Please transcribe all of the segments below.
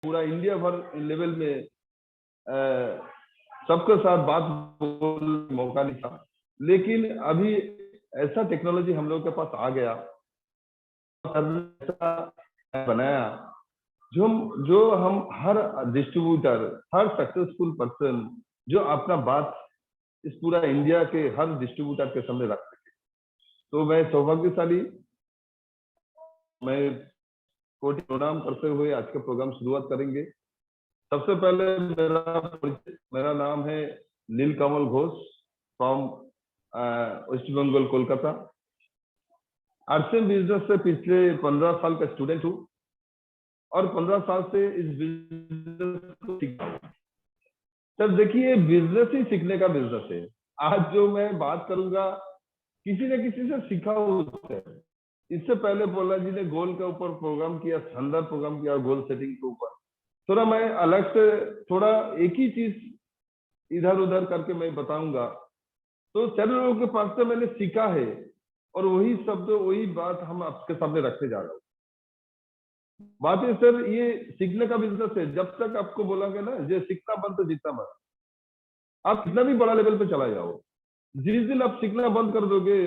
पूरा इंडिया भर लेवल में सबके साथ बात बोलने मौका नहीं था, लेकिन अभी ऐसा टेक्नोलॉजी हम लोग के पास आ गया, ऐसा बनाया जो हम हर डिस्ट्रीब्यूटर, हर सक्सेसफुल पर्सन जो अपना बात इस पूरा इंडिया के हर डिस्ट्रीब्यूटर के सामने रख सके। तो मैं सौभाग्यशाली, मैं कोटि प्रणाम करते हुए आज का प्रोग्राम शुरुआत करेंगे। सबसे पहले मेरा नाम है Neelkamal Ghosh from West Bengal, Kolkata. RCM business से पिछले 15 साल का स्टूडेंट हूँ और 15 साल से इस बिजनेस को सीखा हूँ। सर देखिए, बिजनेस ही सीखने का बिजनेस है। आज जो मैं बात करूंगा किसी न किसी से सीखा हूँ। इससे पहले पोला जी ने गोल के ऊपर प्रोग्राम किया, शानदार प्रोग्राम किया गोल सेटिंग के ऊपर। थोड़ा मैं अलग से थोड़ा एक ही चीज इधर उधर करके मैं बताऊंगा। तो चारों लोगों के पास से मैंने सीखा है और वही शब्द वही बात हम आपके सामने रखने जा रहा हूँ। बात है सर, ये सीखने का बिजनेस है। जब तक आपको बोलांगे ना ये सीखना बंद तो जीतना मत, आप कितना भी बड़ा लेवल पे चला जाओ, जिस दिन आप सीखना बंद कर दोगे,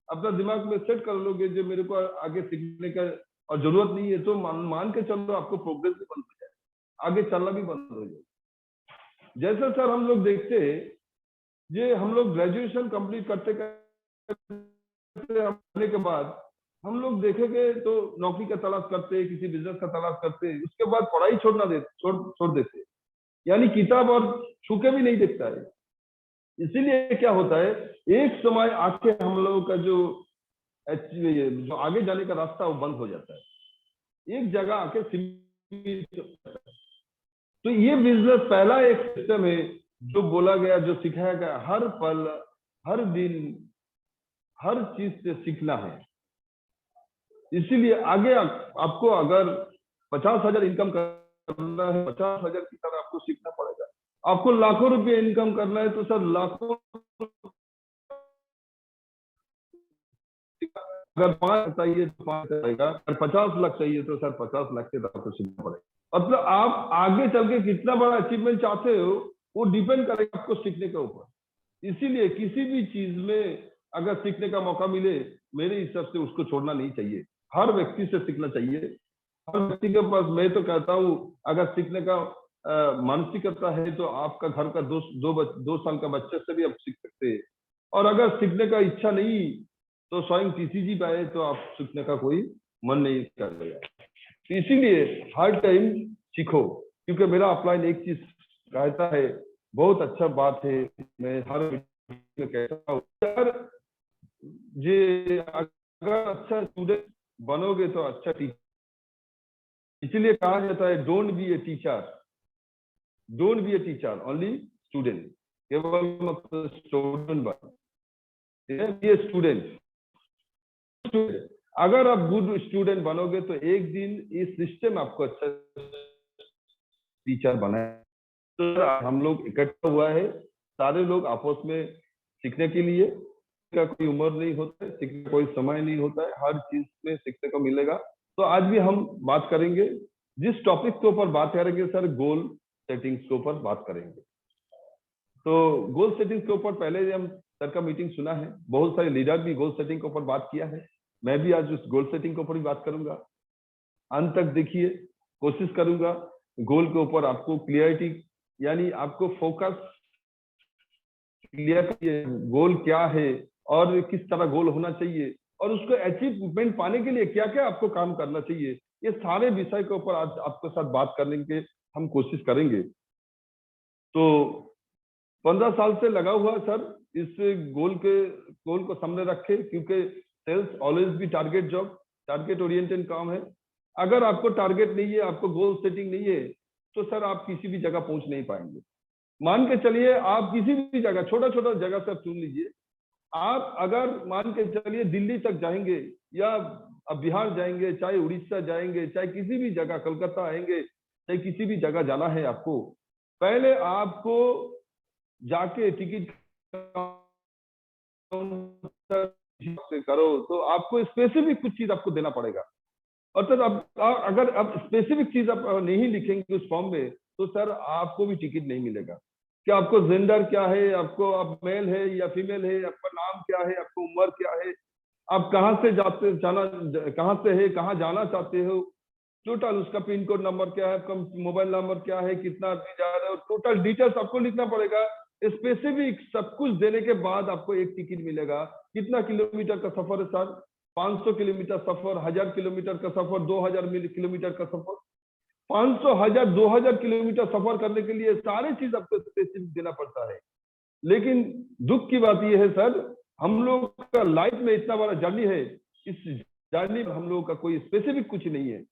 अपना दिमाग में सेट कर लोगे जो मेरे को आगे सीखने का और जरूरत नहीं है, तो मान के चलो आपको प्रोग्रेस भी बंद हो जाए, आगे चलना भी बंद हो जाए। जैसे सर हम लोग देखते हैं, ये हम लोग ग्रेजुएशन कंप्लीट करते होने के बाद हम लोग देखेंगे तो नौकरी का तलाश करते, किसी बिजनेस का तलाश करते, उसके बाद पढ़ाई छोड़ देते, यानी किताब और छूके भी नहीं देखता है। इसीलिए क्या होता है, एक समय आके हम लोगों का जो आगे जाने का रास्ता वो बंद हो जाता है, एक जगह आके सीमित। तो ये बिजनेस पहला एक सिस्टम है जो बोला गया, जो सिखाया गया, हर पल हर दिन हर चीज से सीखना है। इसीलिए आगे आपको अगर 50,000 इनकम करना है, 50,000 की तरह आपको सीखना पड़ेगा। आपको लाखों रुपए इनकम करना है तो सर लाखों, अगर 5 चाहिए तो 5 रहेगा, अगर 50 लाख चाहिए तो सर 50 लाख के आपको सीखना पड़ेगा। मतलब आप आगे चल के कितना बड़ा अचीवमेंट चाहते हो वो डिपेंड करेगा आपको सीखने के ऊपर। इसीलिए किसी भी चीज में अगर सीखने का मौका मिले, मेरे हिसाब से उसको छोड़ना नहीं चाहिए, हर व्यक्ति से सीखना चाहिए। हर व्यक्ति के पास, मैं तो कहता हूँ, अगर सीखने का मानसिकता है तो आपका घर का 2 साल का बच्चे से भी आप सीख सकते हैं। और अगर सीखने का इच्छा नहीं तो स्वयं टीसीजी पाए तो आप सीखने का कोई मन नहीं करेगा। तो इसीलिए हर टाइम सीखो, क्योंकि मेरा अपलाइन एक चीज कहता है, बहुत अच्छा बात है, मैं हर में कहता हूँ, ये अगर अच्छा स्टूडेंट बनोगे तो अच्छा टीचर। इसीलिए कहा जाता है don't be a teacher, don't be a teacher, only student. केवल स्टूडेंट बन, बी ए स्टूडेंट। अगर आप गुड स्टूडेंट बनोगे तो एक दिन इस सिस्टम आपको अच्छा टीचर बनाए। तो हम लोग इकट्ठा हुआ है, सारे लोग आपस में सीखने के लिए, का कोई उम्र नहीं होता है, सीखने का कोई समय नहीं होता है, हर चीज में सीखने को मिलेगा। तो आज भी हम बात करेंगे, जिस टॉपिक के ऊपर बात करेंगे सर, गोल सेटिंग्स के ऊपर बात करेंगे। तो गोल सेटिंग के ऊपर पहले हम सर का मीटिंग सुना है, बहुत सारे लीडर भी गोल सेटिंग के ऊपर बात किया है, मैं भी आज उस गोल सेटिंग के ऊपर ही बात करूंगा। अंत तक देखिए, कोशिश करूंगा गोल के ऊपर आपको क्लियरिटी, यानी आपको फोकस क्लियर, गोल क्या है और किस तरह गोल होना चाहिए और उसको अचीवमेंट पाने के लिए क्या क्या आपको काम करना चाहिए, ये सारे विषय के ऊपर आज आपके साथ बात करने के हम कोशिश करेंगे। तो 15 साल से लगा हुआ सर इस गोल को सामने रखे, क्योंकि सेल्स ऑलवेज भी टारगेट जॉब, टारगेट ओरिएंटेड काम है। अगर आपको टारगेट नहीं है, आपको गोल सेटिंग नहीं है, तो सर आप किसी भी जगह पहुंच नहीं पाएंगे। मान के चलिए आप किसी भी जगह, छोटा छोटा जगह से आप चुन लीजिए, आप अगर मान के चलिए दिल्ली तक जाएंगे या अब बिहार जाएंगे, चाहे उड़ीसा जाएंगे, चाहे किसी भी जगह, कलकत्ता आएंगे, चाहे किसी भी जगह जाना है आपको, पहले आपको जाके टिकट करो, तो आपको स्पेसिफिक कुछ चीज आपको देना पड़ेगा। और सर अगर अब स्पेसिफिक चीज आप नहीं लिखेंगे उस फॉर्म में तो सर आपको भी टिकट नहीं मिलेगा। कि आपको जेंडर क्या है, आपको आप मेल है या फीमेल है, आपका नाम क्या है, आपको उम्र क्या है, आप कहाँ से कहाँ से है, कहाँ जाना चाहते हो, टोटल उसका पिन कोड नंबर क्या है, आपका मोबाइल नंबर क्या है, कितना आदमी जा रहा है, टोटल डिटेल्स आपको लिखना पड़ेगा। स्पेसिफिक सब कुछ देने के बाद आपको एक टिकट मिलेगा। कितना किलोमीटर का सफर है सर? 500 किलोमीटर सफर, 1000 किलोमीटर का सफर, 2000 किलोमीटर का सफर, 500, 1000, 2000 किलोमीटर सफर करने के लिए सारी चीज आपको स्पेसिफिक देना पड़ता है। लेकिन दुख की बात यह है सर, हम लोग का लाइफ में इतना बड़ा जर्नी है, इस जर्नी में हम लोग का कोई स्पेसिफिक कुछ नहीं है।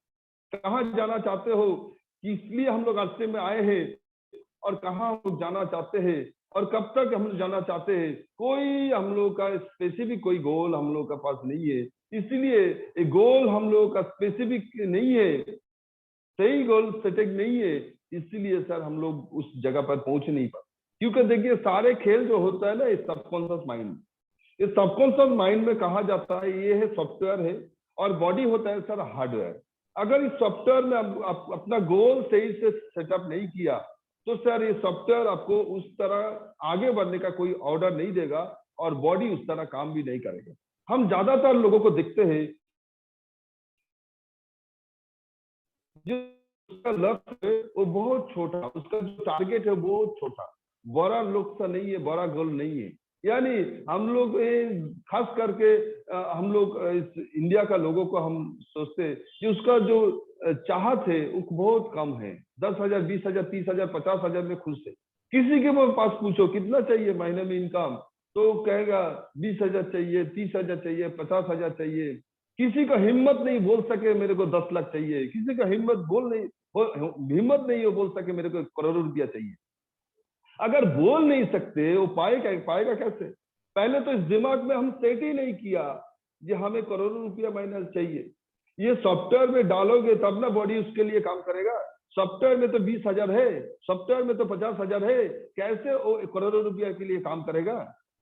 कहाँ जाना चाहते हो, इसलिए हम लोग रास्ते में आए हैं, और कहाँ हम लोग जाना चाहते हैं और कब तक हम लोग जाना चाहते हैं, कोई हम लोग का स्पेसिफिक कोई गोल हम लोग का पास नहीं है। इसलिए एक गोल हम लोग का स्पेसिफिक नहीं है, सही गोल सेटिंग नहीं है, इसलिए सर हम लोग उस जगह पर पहुंच नहीं पाते। क्योंकि देखिए सारे खेल जो होता है ना, ये सबकॉन्शियस माइंड, इस सबकॉन्शियस माइंड में कहा जाता है ये है सॉफ्टवेयर है, और बॉडी होता है सर हार्डवेयर। अगर इस सॉफ्टवेयर में आप अपना गोल सही से सेटअप नहीं किया तो सर ये सॉफ्टवेयर आपको उस तरह आगे बढ़ने का कोई ऑर्डर नहीं देगा, और बॉडी उस तरह काम भी नहीं करेगा। हम ज्यादातर लोगों को देखते हैं जो उसका लक्ष्य है वो बहुत छोटा, उसका जो टारगेट है वो बहुत छोटा, बड़ा लक्ष्य नहीं है, बड़ा गोल नहीं है। यानी हम लोग खास करके हम लोग इस इंडिया का लोगों को हम सोचते हैं कि उसका जो चाहत है वो बहुत कम है। 10,000, 20,000, 30,000, 50,000 में खुश है। किसी के पास पूछो कितना चाहिए महीने में इनकम, तो कहेगा 20,000 चाहिए, 30,000 चाहिए, 50,000 चाहिए। किसी का हिम्मत नहीं बोल सके मेरे को 10 लाख चाहिए, किसी का हिम्मत नहीं हो बोल सके मेरे को करोड़ों रुपया चाहिए। अगर बोल नहीं सकते वो पाएगा कैसे? पहले तो इस दिमाग में हम सेट ही नहीं किया कि हमें करोड़ों रुपया महीना चाहिए। ये सॉफ्टवेयर में डालोगे तब ना बॉडी उसके लिए काम करेगा। सॉफ्टवेयर में तो 20,000 है, सॉफ्टवेयर में तो 50,000 है, कैसे वो करोड़ों रुपया के लिए काम करेगा?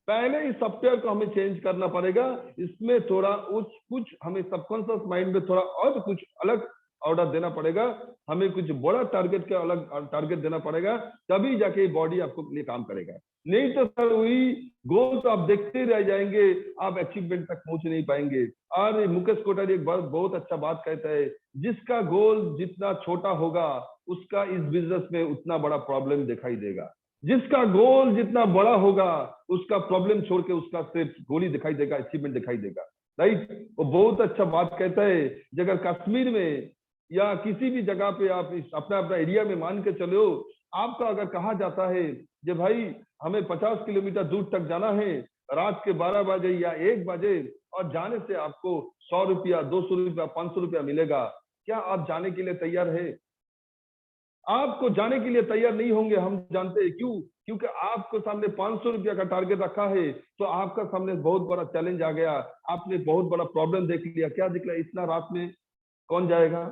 पहले इस सॉफ्टवेयर को हमें चेंज करना पड़ेगा। इसमें थोड़ा कुछ हमें सबकॉन्शियस माइंड में थोड़ा और कुछ अलग ऑर्डर देना पड़ेगा, हमें कुछ बड़ा टारगेट का अलग टारगेट देना पड़ेगा, तभी जाके बॉडी आपको लिए काम करेगा। नहीं तो सर वही गोल तो आप देखते रह जाएंगे, आप अचीवमेंट तक पहुंच नहीं पाएंगे। और मुकेश कोठारी एक बहुत अच्छा बात कहता है, जिसका गोल जितना छोटा होगा उसका इस बिजनेस में उतना बड़ा प्रॉब्लम दिखाई देगा। जिसका गोल जितना बड़ा होगा उसका प्रॉब्लम छोड़ के उसका सिर्फ गोल ही दिखाई देगा, अचीवमेंट दिखाई देगा। राइट? वो बहुत अच्छा बात कहता है। अगर कश्मीर में या किसी भी जगह पे आप अपना अपना एरिया में मान के चलो, आपका अगर कहा जाता है कि भाई हमें 50 किलोमीटर दूर तक जाना है, रात के 12 बजे या 1 बजे, और जाने से आपको 100 रुपया, 200 रुपया, 500 रुपया मिलेगा, क्या आप जाने के लिए तैयार है? आपको जाने के लिए तैयार नहीं होंगे, हम जानते हैं। क्यों? क्योंकि आपको सामने 500 रुपया का टारगेट रखा है, तो आपका सामने बहुत बड़ा चैलेंज आ गया, आपने बहुत बड़ा प्रॉब्लम देख लिया। क्या दिख रहा है? इतना रात में कौन जाएगा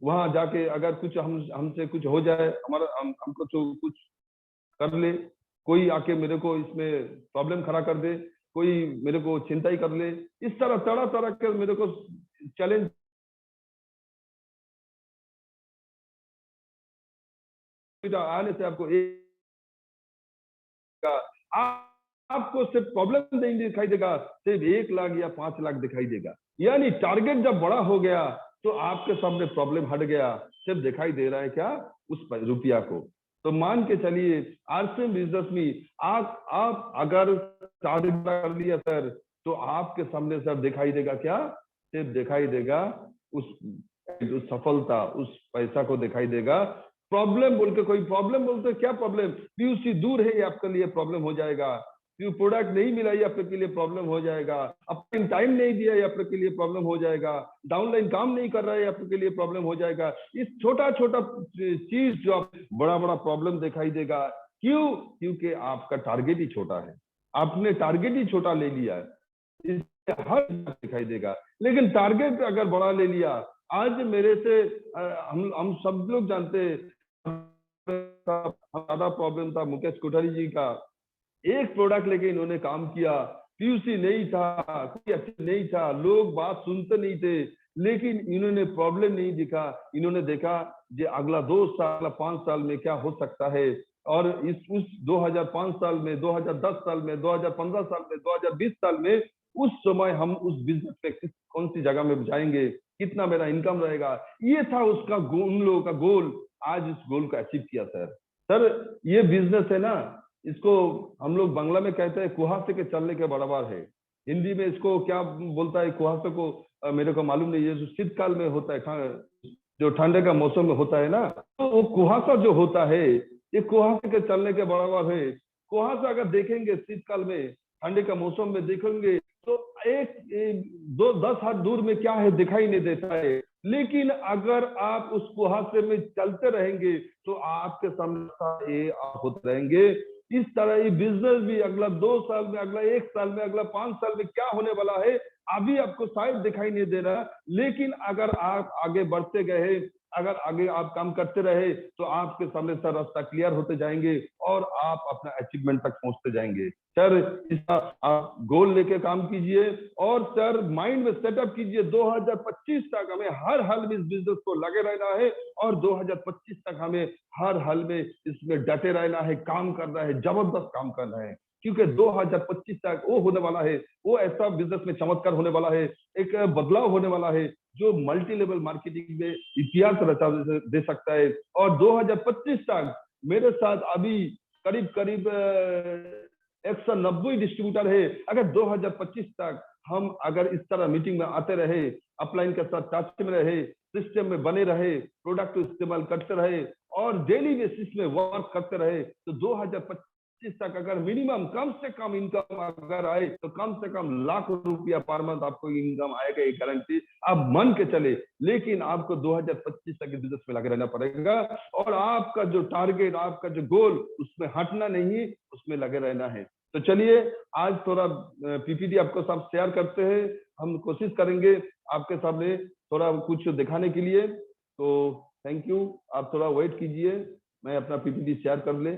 वहां जाके? अगर कुछ हमसे कुछ हो जाए, हमको तो कुछ कर ले, कोई आके मेरे को इसमें प्रॉब्लम खड़ा कर दे, कोई मेरे को चिंता ही कर ले, इस तरह तरह तरह के मेरे को चैलेंज आने से आपको आपको सिर्फ प्रॉब्लम नहीं दिखाई देगा, सिर्फ 1 लाख या 5 लाख दिखाई देगा। यानी टारगेट जब बड़ा हो गया तो आपके सामने प्रॉब्लम हट गया, सिर्फ दिखाई दे रहा है क्या? उस रुपया को। तो मान के चलिए आरसीएम बिजनेस में आप अगर टारगेट कर लिया सर, तो आपके सामने सर दिखाई देगा क्या? सिर्फ दिखाई देगा उस सफलता, उस पैसा को दिखाई देगा। प्रॉब्लम बोल के, कोई प्रॉब्लम बोलते क्या प्रॉब्लम? पीयूसी दूर है ये आपके लिए प्रॉब्लम हो जाएगा, प्रोडक्ट नहीं मिला ये आपके लिए प्रॉब्लम हो जाएगा, अपने टाइम नहीं दिया ये आपके लिए प्रॉब्लम हो जाएगा, डाउनलाइन काम नहीं कर रहा है आपके लिए प्रॉब्लम हो जाएगा। इस छोटा छोटा चीज जो आप बड़ा बड़ा प्रॉब्लम दिखाई देगा। क्यों? क्योंकि आपका टारगेट ही छोटा है, आपने टारगेट ही छोटा ले लिया है, इससे हर दिखाई देगा। लेकिन टारगेट अगर बड़ा ले लिया, आज मेरे से हम सब लोग जानते हैं ज्यादा प्रॉब्लम था मुकेश कोठारी जी का। एक प्रोडक्ट लेके इन्होंने काम किया, पीयूसी नहीं था, कोई अच्छा नहीं था, लोग बात सुनते नहीं थे, लेकिन इन्होंने प्रॉब्लम नहीं दिखा। इन्होंने देखा कि अगला 2 साल, अगला 5 साल में क्या हो सकता है, और उस 2005 साल में, 2010 साल में, 2015 साल में, 2020 साल में, उस समय हम उस बिजनेस पे कौन सी जगह में जाएंगे, कितना मेरा इनकम रहेगा, ये था उसका उन लोगों का गोल। आज इस गोल को अचीव किया सर। ये बिजनेस है ना, इसको हम लोग बांग्ला में कहते हैं कुहासे के चलने के बराबर है। हिंदी में इसको क्या बोलता है कुहासे को, मेरे को मालूम नहीं है। जो शीतकाल में होता है, जो ठंडे का मौसम में होता है ना, तो वो कुहासा जो होता है, ये कुहासे के चलने के बराबर है। कुहासा अगर देखेंगे शीतकाल में, ठंडे का मौसम में देखेंगे, तो एक 10 हाथ दूर में क्या है दिखाई नहीं देता है। लेकिन अगर आप उस कुहासे में चलते रहेंगे तो आपके सामने ये आप होते रहेंगे। इस तरह ये बिजनेस भी अगला 2 साल में, अगला 1 साल में, अगला 5 साल में क्या होने वाला है अभी आपको शायद दिखाई नहीं दे रहा। लेकिन अगर आप आगे बढ़ते गए, अगर आगे आप काम करते रहे, तो आपके सामने सर रास्ता क्लियर होते जाएंगे और आप अपना अचीवमेंट तक पहुंचते जाएंगे। सर इसका आप गोल लेके काम कीजिए और सर माइंड में सेटअप कीजिए 2025 तक हमें हर हाल में इस बिजनेस को लगे रहना है, और 2025 तक हमें हर हाल में इसमें डटे रहना है, काम करना है, जबरदस्त काम करना है। क्योंकि 2025 तक वो होने वाला है, वो ऐसा बिजनेस में चमत्कार होने वाला है, एक बदलाव होने वाला है जो मल्टी लेवल मार्केटिंग में इतिहास रचा दे सकता है। और 2025 तक मेरे साथ अभी करीब करीब 190 डिस्ट्रीब्यूटर है। अगर 2025 तक हम अगर इस तरह मीटिंग में आते रहे, अपलाइन के साथ टच में रहे, सिस्टम में बने रहे, प्रोडक्ट को इस्तेमाल करते रहे और डेली बेसिस में वर्क करते रहे, तो 2025 तक अगर मिनिमम कम से कम इनकम अगर आए तो कम से कम लाख रुपया पर मंथ आपको इनकम आएगा, ये गारंटी आप मान के चले। लेकिन आपको 2025 तक बिजनेस में लगे रहना पड़ेगा और आपका जो टारगेट, आपका जो गोल, उसमें हटना नहीं, उसमें लगे रहना है। तो चलिए आज थोड़ा पीपीटी आपको सब शेयर करते हैं। हम कोशिश करेंगे आपके सामने थोड़ा कुछ दिखाने के लिए। तो थैंक यू, आप थोड़ा वेट कीजिए, मैं अपना पीपीटी शेयर कर ले।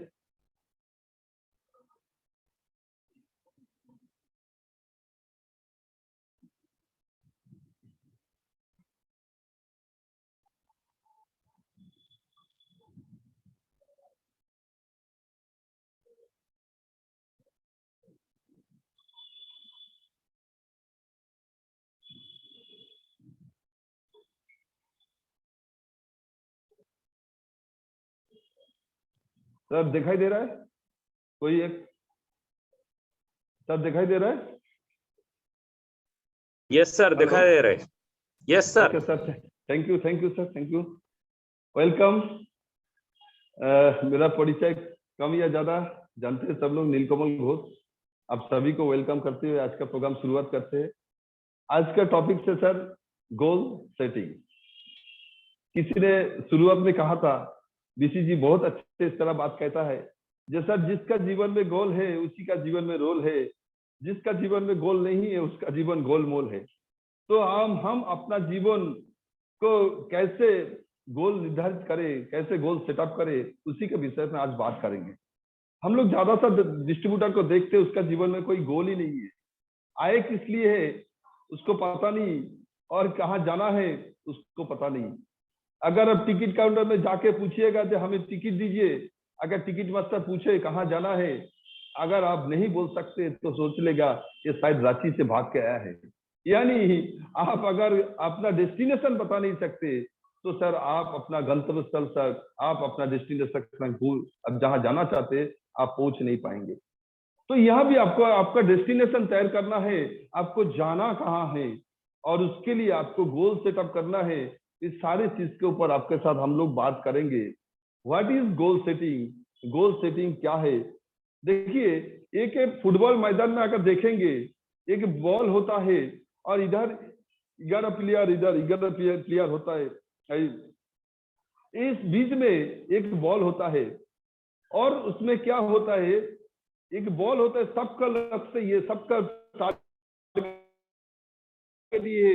सर दिखाई दे रहा है कोई एक? सर दिखाई दे रहा है? यस सर, दिखाई दे रहे। Yes sir. Okay sir, thank you sir, thank you, welcome. मेरा परिचय कम या ज्यादा जानते हैं सब लोग, नीलकमल घोष। आप सभी को वेलकम करते हुए आज का प्रोग्राम शुरुआत करते हैं। आज का टॉपिक से सर गोल सेटिंग। किसी ने शुरुआत में कहा था, बीसी जी बहुत अच्छे इस तरह बात कहता है, जैसा जिसका जीवन में गोल है उसी का जीवन में रोल है, जिसका जीवन में गोल नहीं है उसका जीवन गोलमोल है। तो हम अपना जीवन को कैसे गोल निर्धारित करें, कैसे गोल सेटअप करें, उसी के विषय में आज बात करेंगे। हम लोग ज्यादातर डिस्ट्रीब्यूटर को देखते हैं, उसका जीवन में कोई गोल ही नहीं है। आए किस लिए है उसको पता नहीं, और कहाँ जाना है उसको पता नहीं। अगर आप टिकट काउंटर में जाके पूछिएगा कि हमें टिकट दीजिए, अगर टिकट मास्टर पूछे कहाँ जाना है, अगर आप नहीं बोल सकते तो सोच लेगा ये शायद रांची से भाग के आया है। यानी आप अगर अपना डेस्टिनेशन बता नहीं सकते तो सर आप अपना गंतव्य स्थल तक, आप अपना डेस्टिनेशन अब जहां जाना चाहते आप पहुंच नहीं पाएंगे। तो यहाँ भी आपको आपका डेस्टिनेशन तय करना है, आपको जाना कहाँ है, और उसके लिए आपको गोल सेटअप करना है। इस सारी चीज के ऊपर आपके साथ हम लोग बात करेंगे। What is goal setting? Goal setting क्या है? देखिए, एक फुटबॉल मैदान में अगर देखेंगे, एक बॉल होता है और इधर 11 प्लेयर, इधर 11 प्लेयर होता है, इस बीच में एक बॉल होता है और उसमें क्या होता है, एक बॉल होता है, सबका लक्ष्य ये, सबका लिए,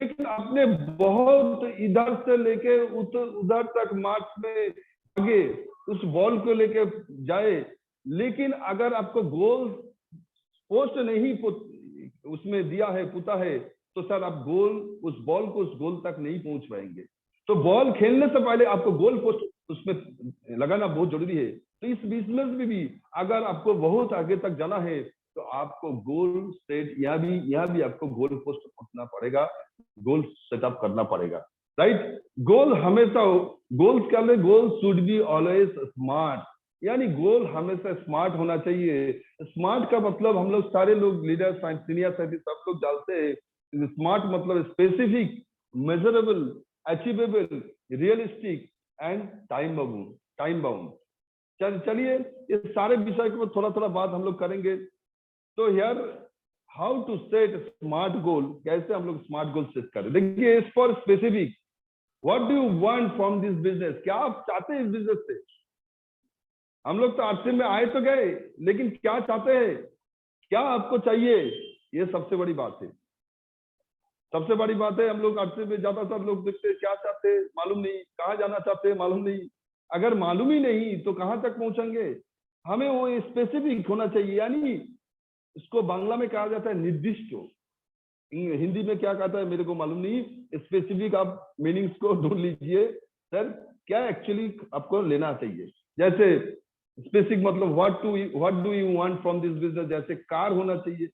लेकिन आपने बहुत इधर से लेके उधर तक मार्च में आगे उस बॉल को लेके जाए, लेकिन अगर आपको गोल पोस्ट नहीं उसमें दिया है, पुता है, तो सर आप उस बॉल को उस गोल तक नहीं पहुंच पाएंगे। तो बॉल खेलने से पहले आपको गोल पोस्ट उसमें लगाना बहुत जरूरी है। तो इस बिजनेस में भी अगर आपको बहुत आगे तक जाना है तो आपको गोल सेट यहाँ भी आपको गोल पोस्ट पहुंचना पड़ेगा, गोल सेटअप करना पड़ेगा, राइट। गोल हमेशा गोल्स क्या है, goal should be always smart, यानी गोल हमेशा स्मार्ट होना चाहिए। स्मार्ट का मतलब हम लोग सारे लोग लीडर सीनियर साइंटिस्ट सब लोग जानते हैं। स्मार्ट मतलब specific, measurable, achievable, realistic and time bound. चलिए इस सारे विषय को थोड़ा थोड़ा बात हम लोग करेंगे। तो यार how to set smart goal, कैसे हम लोग स्मार्ट गोल सेट करें। देखिए इस for specific, what do you want from this business, क्या आप चाहते हैं इस बिजनेस से। हम लोग तो आरसी में आए तो गए, लेकिन क्या चाहते हैं, क्या आपको चाहिए, ये सबसे बड़ी बात है। सबसे बड़ी बात है, हम लोग आरसी में ज्यादातर लोग देखते हैं क्या चाहते हैं मालूम नहीं, कहाँ जाना चाहते हैं मालूम नहीं। अगर मालूम ही नहीं तो कहाँ तक पहुंचेंगे। हमें वो स्पेसिफिक होना चाहिए, यानी इसको बांग्ला में कहा जाता है निर्दिष्ट, हिंदी में क्या कहता है मेरे को मालूम नहीं। स्पेसिफिक आप मीनिंग्स को ढूंढ लीजिए, सर क्या एक्चुअली आपको लेना चाहिए। जैसे स्पेसिफिक मतलब what do you want from this business, जैसे कार होना चाहिए,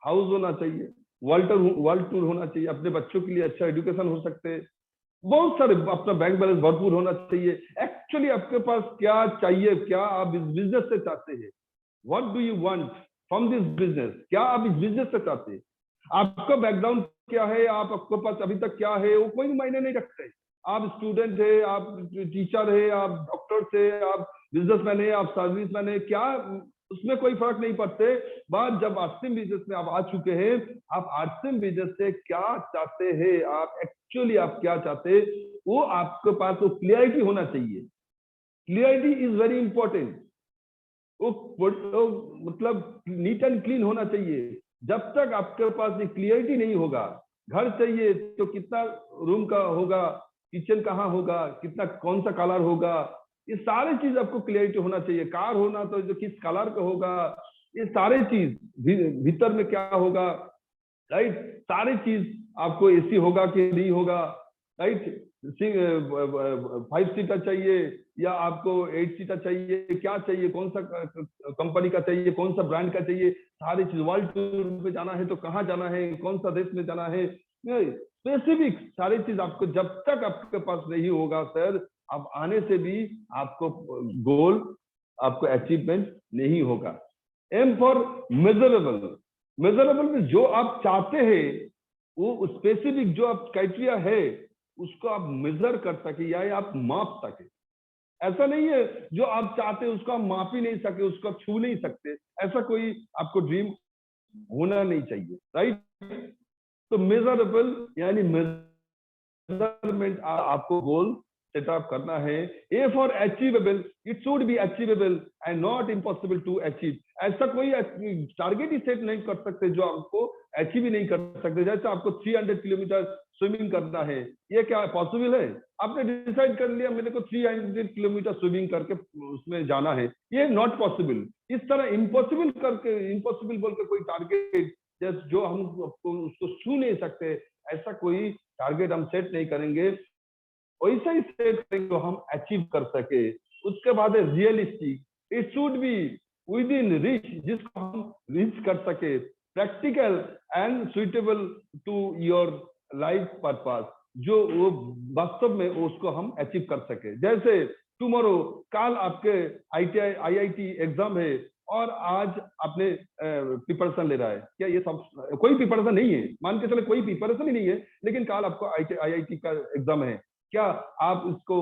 हाउस होना चाहिए, वर्ल्ड टूर होना चाहिए, अपने बच्चों के लिए अच्छा एजुकेशन हो सकते हैं, बहुत सारे, अपना बैंक बैलेंस भरपूर होना चाहिए। एक्चुअली आपके पास क्या चाहिए, क्या आप इस बिजनेस से चाहते हैं, what do you want from this business, क्या आप इस बिजनेस से चाहते हैं। आपका बैकग्राउंड क्या है, आपके पास अभी तक क्या है, वो कोई मायने नहीं रखते। आप स्टूडेंट है, आप टीचर है, आप डॉक्टर है, आप बिजनेसमैन है, आप सर्विसमैन है, क्या उसमें कोई फर्क नहीं पड़ते। बात जब आर्ट्सिम बिजनेस में आप आ चुके हैं, आप आर्ट्सिम बिजनेस से क्या चाहते हैं, आप एक्चुअली आप क्या चाहते हैं, वो आपके पास वो क्लियरिटी होना चाहिए। Clarity is very important. वो मतलब नीट एंड क्लीन होना चाहिए। जब तक आपके पास ये क्लियरिटी नहीं होगा, घर चाहिए तो कितना रूम का होगा, किचन कहाँ होगा, कितना कौन सा कलर होगा, ये सारी चीज आपको क्लियरिटी होना चाहिए। कार होना तो जो किस कलर का होगा, ये सारे चीज भीतर में क्या होगा, राइट। सारी चीज आपको एसी होगा कि नहीं होगा, राइट। 5 सीटर चाहिए या आपको 8 सीटर चाहिए, क्या चाहिए, कौन सा कंपनी का चाहिए, कौन सा ब्रांड का चाहिए, सारी चीज। वर्ल्ड टूर पे जाना है तो कहाँ जाना है, कौन सा देश में जाना है, स्पेसिफिक सारी चीज आपको जब तक आपके पास नहीं होगा सर, आप आने से भी आपको गोल, आपको अचीवमेंट नहीं होगा। एम फॉर मेजरेबल, मेजरेबल में जो आप चाहते हैं वो स्पेसिफिक जो आप क्राइटेरिया है उसको आप मेजर कर सके या आप माप सके। ऐसा नहीं है जो आप चाहते हैं उसको आप माप ही नहीं सके, उसको आप छू नहीं सकते, ऐसा कोई आपको ड्रीम होना नहीं चाहिए, राइट। तो मेजरेबल यानी मेजरमेंट आपको गोल सेटअप करना है। A for achievable, it should be achievable and not impossible to achieve. ऐसा कोई टारगेट ही सेट नहीं कर सकते जो आपको अचीव ही नहीं कर सकते। जैसे आपको 300 किलोमीटर स्विमिंग करना है, ये क्या पॉसिबल है। आपने डिसाइड कर लिया मेरे को 300 किलोमीटर स्विमिंग करके उसमें जाना है, ये नॉट पॉसिबल। इस तरह इम्पॉसिबल करके, इम्पॉसिबल बोल के कोई टारगेट जो हम उसको छू नहीं सकते, ऐसा कोई टारगेट हम सेट नहीं करेंगे। वैसा ही सेट करेंगे जो हम अचीव कर सके। उसके बाद है realistic, it should be within reach, जिसको हम रीच कर सके, practical and suitable to your life purpose, जो वो वास्तव में उसको हम अचीव कर सके। जैसे टुमारो, कल आपके IIT एग्जाम है और आज आपने प्रिपरेशन ले रहा है, क्या ये सब कोई प्रिपरेशन नहीं है, मान के चले कोई प्रिपरेशन ही नहीं है, लेकिन कल आपको IIT का एग्जाम है, क्या आप इसको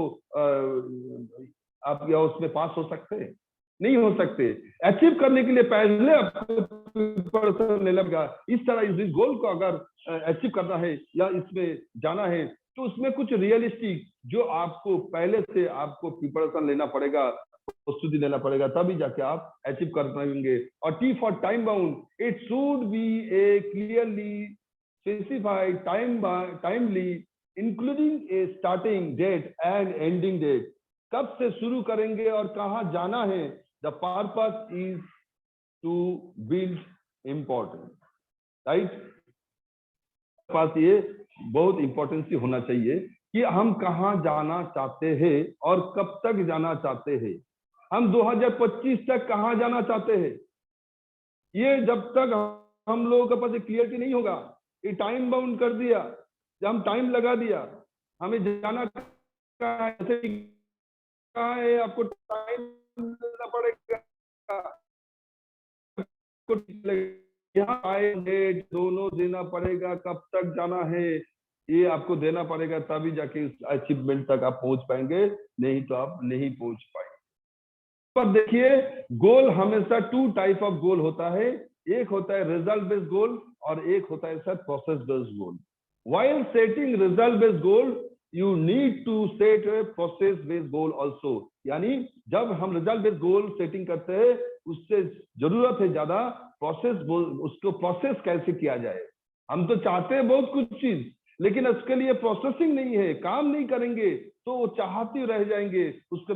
आप या उसमें पास हो सकते हैं? नहीं हो सकते। अचीव करने के लिए पहले आपको प्रिपरेशन लेना पड़ेगा। इस तरह इस गोल को अगर अचीव करना है या इसमें जाना है तो उसमें कुछ रियलिस्टिक जो आपको पहले से आपको प्रिपरेशन लेना पड़ेगा, प्रस्तुति लेना पड़ेगा, तभी जाके आप अचीव कर पाएंगे। और T for time bound, it should be a clearly specified timely including a starting date and ending date. कब से शुरू करेंगे और कहाँ जाना है। The purpose is to build important, right. पास ये बहुत इंपॉर्टेंस होना चाहिए कि हम कहाँ जाना चाहते हैं और कब तक जाना चाहते हैं, हम 2025 तक कहाँ जाना चाहते हैं। ये जब तक हम लोगों के पास क्लियरिटी नहीं होगा, ये टाइम बाउंड कर दिया, जब हम टाइम लगा दिया, हमें जाना कहाँ है, आपको टाइम देना पड़ेगा, यहाँ आए दोनों देना पड़ेगा, कब तक जाना है ये आपको देना पड़ेगा, तभी जाके उस अचीवमेंट तक आप पहुंच पाएंगे, नहीं तो आप नहीं पहुंच पाएंगे। पर देखिए, गोल हमेशा 2 टाइप ऑफ गोल होता है, एक होता है रिजल्ट बेस्ड गोल और एक होता है sir process based goal. While setting result based goal you need to set a process based goal also. यानी जब हम रिजल्ट बेस्ड गोल सेटिंग करते हैं, उससे जरूरत है ज्यादा प्रोसेस, उसको प्रोसेस कैसे किया जाए। हम तो चाहते हैं बहुत कुछ चीज, लेकिन उसके लिए प्रोसेसिंग नहीं है, काम नहीं करेंगे तो वो चाहते रह जाएंगे, उसका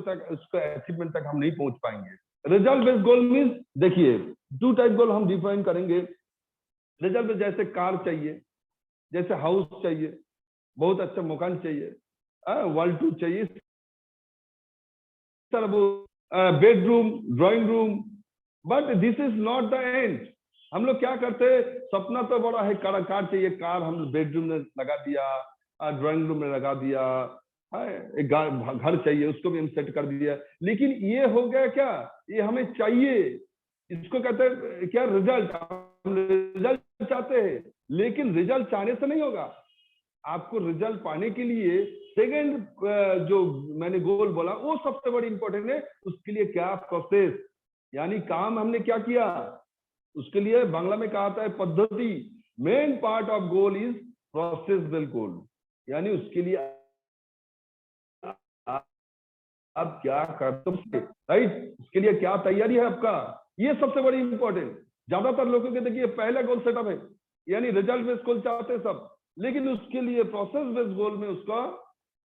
अचीवमेंट तक हम नहीं पहुंच पाएंगे। रिजल्ट बेस्ड गोल मींस, देखिए 2 टाइप गोल हम डिफाइन करेंगे। रिजल्ट बेस्ड, जैसे कार चाहिए, जैसे हाउस चाहिए, बहुत अच्छा मकान चाहिए, वर्ल्ड टूर चाहिए, सर वो bedroom, drawing room, but this is not the end. हम लोग क्या करते हैं, सपना तो बड़ा है, कार चाहिए, कार हम बेडरूम में लगा दिया, ड्राइंग रूम में लगा दिया, एक घर चाहिए, उसको भी हम सेट कर दिया, लेकिन ये हो गया क्या, ये हमें चाहिए, इसको कहते हैं क्या, रिजल्ट। हम रिजल्ट चाहते हैं, लेकिन रिजल्ट चाहने से नहीं होगा। आपको रिजल्ट पाने के लिए सेकंड जो मैंने गोल बोला वो सबसे बड़ी इंपॉर्टेंट है। उसके लिए क्या प्रोसेस, यानी काम हमने क्या किया, उसके लिए बांग्ला में कहा है पद्धति। Main part of goal is process based गोल, यानी उसके लिए आप क्या करते हो, राइट, उसके लिए क्या तैयारी है आपका, ये सबसे बड़ी इंपॉर्टेंट। ज्यादातर लोगों के देखिए पहला गोल सेटअप है, यानी रिजल्ट बेस्ड गोल चाहते हैं सब, लेकिन उसके लिए प्रोसेस बेस्ड गोल में उसका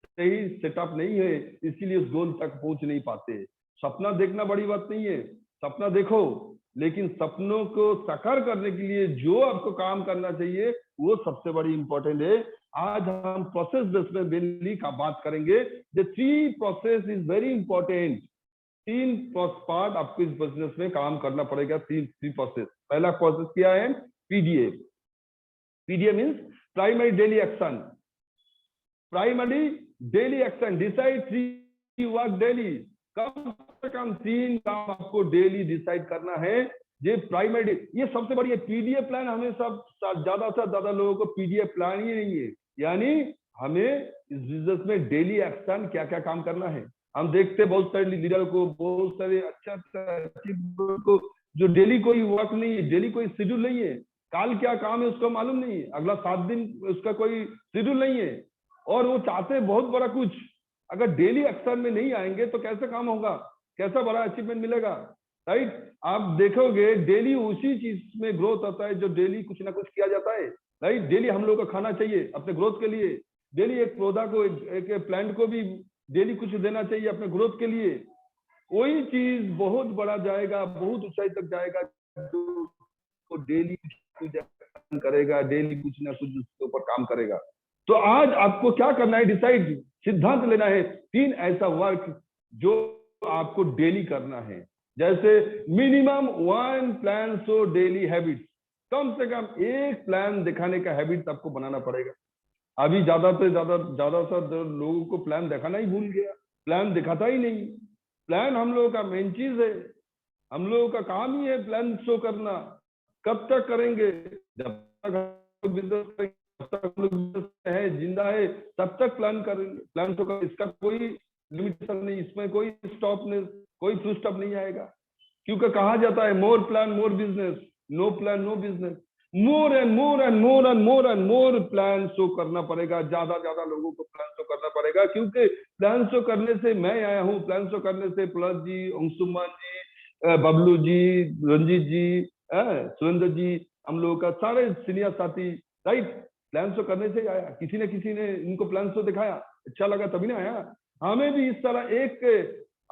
सही सेटअप नहीं है, इसीलिए उस गोल तक पहुंच नहीं पाते। सपना देखना बड़ी बात नहीं है, सपना देखो, लेकिन सपनों को साकार करने के लिए जो आपको काम करना चाहिए वो सबसे बड़ी इंपॉर्टेंट है। आज हम प्रोसेस बेस्ड में मेनली का बात करेंगे। The 3 process is very important. 3 part आपको इस बिजनेस में काम करना पड़ेगा, 3 प्रोसेस। पहला प्रोसेस क्या है, PDA. PDA means primary daily action. Primary daily action, decide 3 work daily. कम से कम 3 काम आपको डेली डिसाइड करना है, ये प्राइमरी। ये सबसे बड़ी है पीडीए प्लान। हमें सब ज्यादा से ज्यादा लोगों को पीडीए प्लान ही नहीं है, यानी हमें इस बिजनेस में डेली एक्शन क्या क्या काम करना है। हम देखते बहुत सारे लीडर को, बहुत सारे अच्छा को, जो डेली कोई वर्क नहीं है, डेली कोई शेड्यूल नहीं है, काल क्या काम है उसको मालूम नहीं है, अगला 7 दिन उसका कोई शेड्यूल नहीं है, और वो चाहते हैं बहुत बड़ा कुछ। अगर डेली एक्शन में नहीं आएंगे तो कैसे काम होगा, कैसा बड़ा अचीवमेंट मिलेगा, राइट। आप देखोगे डेली उसी चीज में ग्रोथ होता है जो डेली कुछ ना कुछ किया जाता है, राइट। डेली हम लोग को खाना चाहिए अपने ग्रोथ के लिए, डेली एक पौधा को, एक प्लांट को भी डेली कुछ देना चाहिए अपने ग्रोथ के लिए। वही चीज बहुत बड़ा जाएगा, बहुत ऊंचाई तक जाएगा, जो डेली कुछ करेगा, डेली कुछ ना कुछ उसके ऊपर काम करेगा। तो आज आपको क्या करना है, डिसाइड, सिद्धांत लेना है 3 ऐसा वर्क जो आपको डेली करना है। जैसे minimum 1 plan so daily habit, कम से कम 1 प्लान दिखाने का हैबिट आपको बनाना पड़ेगा। अभी ज्यादा लोगों को प्लान दिखाना ही भूल गया, प्लान दिखाता ही नहीं। प्लान हम लोगों का मेन चीज है, हम लोगों का काम ही है प्लान शो करना। कब तक करेंगे, जब तक बिजनेस है, जिंदा है, तब तक प्लान करेंगे, प्लान तो कर, इसका कोई लिमिटेशन नहीं, इसमें कोई स्टॉप नहीं, कोई फुल स्टॉप नहीं आएगा। क्योंकि कहा जाता है more plan more business, no plan no business. More and more and more and more and more plan show करना पड़ेगा, ज्यादा ज्यादा लोगों को प्लान शो करना पड़ेगा। क्योंकि प्लान शो करने से मैं आया हूँ, प्लान शो करने से प्लस जी, अंशुमान जी, बबलू जी, रंजीत जी, सुरेंद्र जी, हम लोगों का सारे सीनियर साथी, राइट, प्लान शो करने से आया। किसी ने इनको प्लान शो दिखाया, अच्छा लगा तभी ना आया। हमें भी इस तरह एक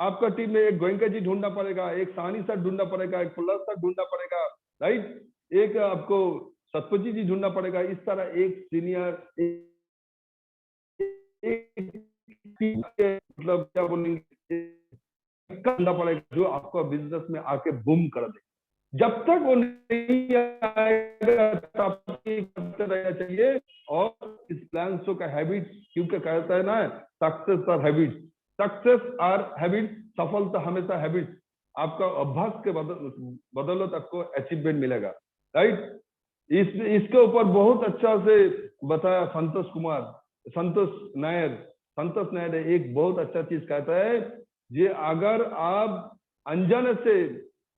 आपका टीम में एक गोयंका जी ढूंढना पड़ेगा, एक सानी सर ढूंढना पड़ेगा, एक पुल्ला सर ढूंढना पड़ेगा, राइट, एक आपको सतपति जी ढूंढना पड़ेगा, इस तरह एक सीनियर मतलब क्या बोलेंगे करना पड़ेगा जो आपका बिजनेस में आके बूम कर दे। जब तक वो नहीं आएगा तब तक करते रहना चाहिए। और इस प्लान का हैबिट, क्योंकि कहता है ना success are habit, success are habit, सफलता हमेशा हैबिट, आपका अभ्यास के बदौलत आपको अचीवमेंट मिलेगा, राइट। इसके ऊपर बहुत अच्छा से बताया संतोष नायर एक बहुत अच्छा चीज कहता है, ये अगर आप अनजाने से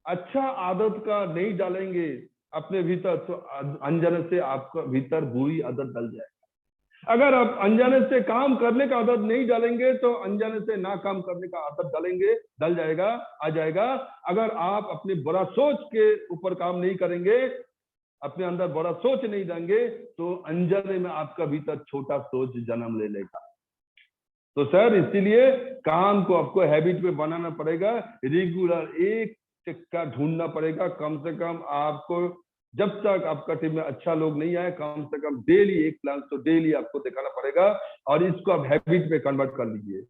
अच्छा आदत का नहीं डालेंगे अपने भीतर तो अनजाने से आपका भीतर बुरी आदत डल जाएगा। अगर आप अनजाने से काम करने का आदत नहीं डालेंगे तो अनजाने से ना काम करने का आदत डालेंगे, डल जाएगा, आ जाएगा। अगर आप अपनी बड़ा सोच के ऊपर काम नहीं करेंगे, अपने अंदर बड़ा सोच नहीं देंगे तो अनजाने में आपका भीतर छोटा सोच जन्म ले लेगा। तो सर इसीलिए काम को आपको हैबिट में बनाना पड़ेगा, रेगुलर एक टिक्का ढूंढना पड़ेगा। कम से कम आपको जब तक आपका टीम में अच्छा लोग नहीं आए, कम से कम डेली एक प्लान तो डेली आपको दिखाना पड़ेगा और इसको आप हैबिट में कन्वर्ट कर लीजिए।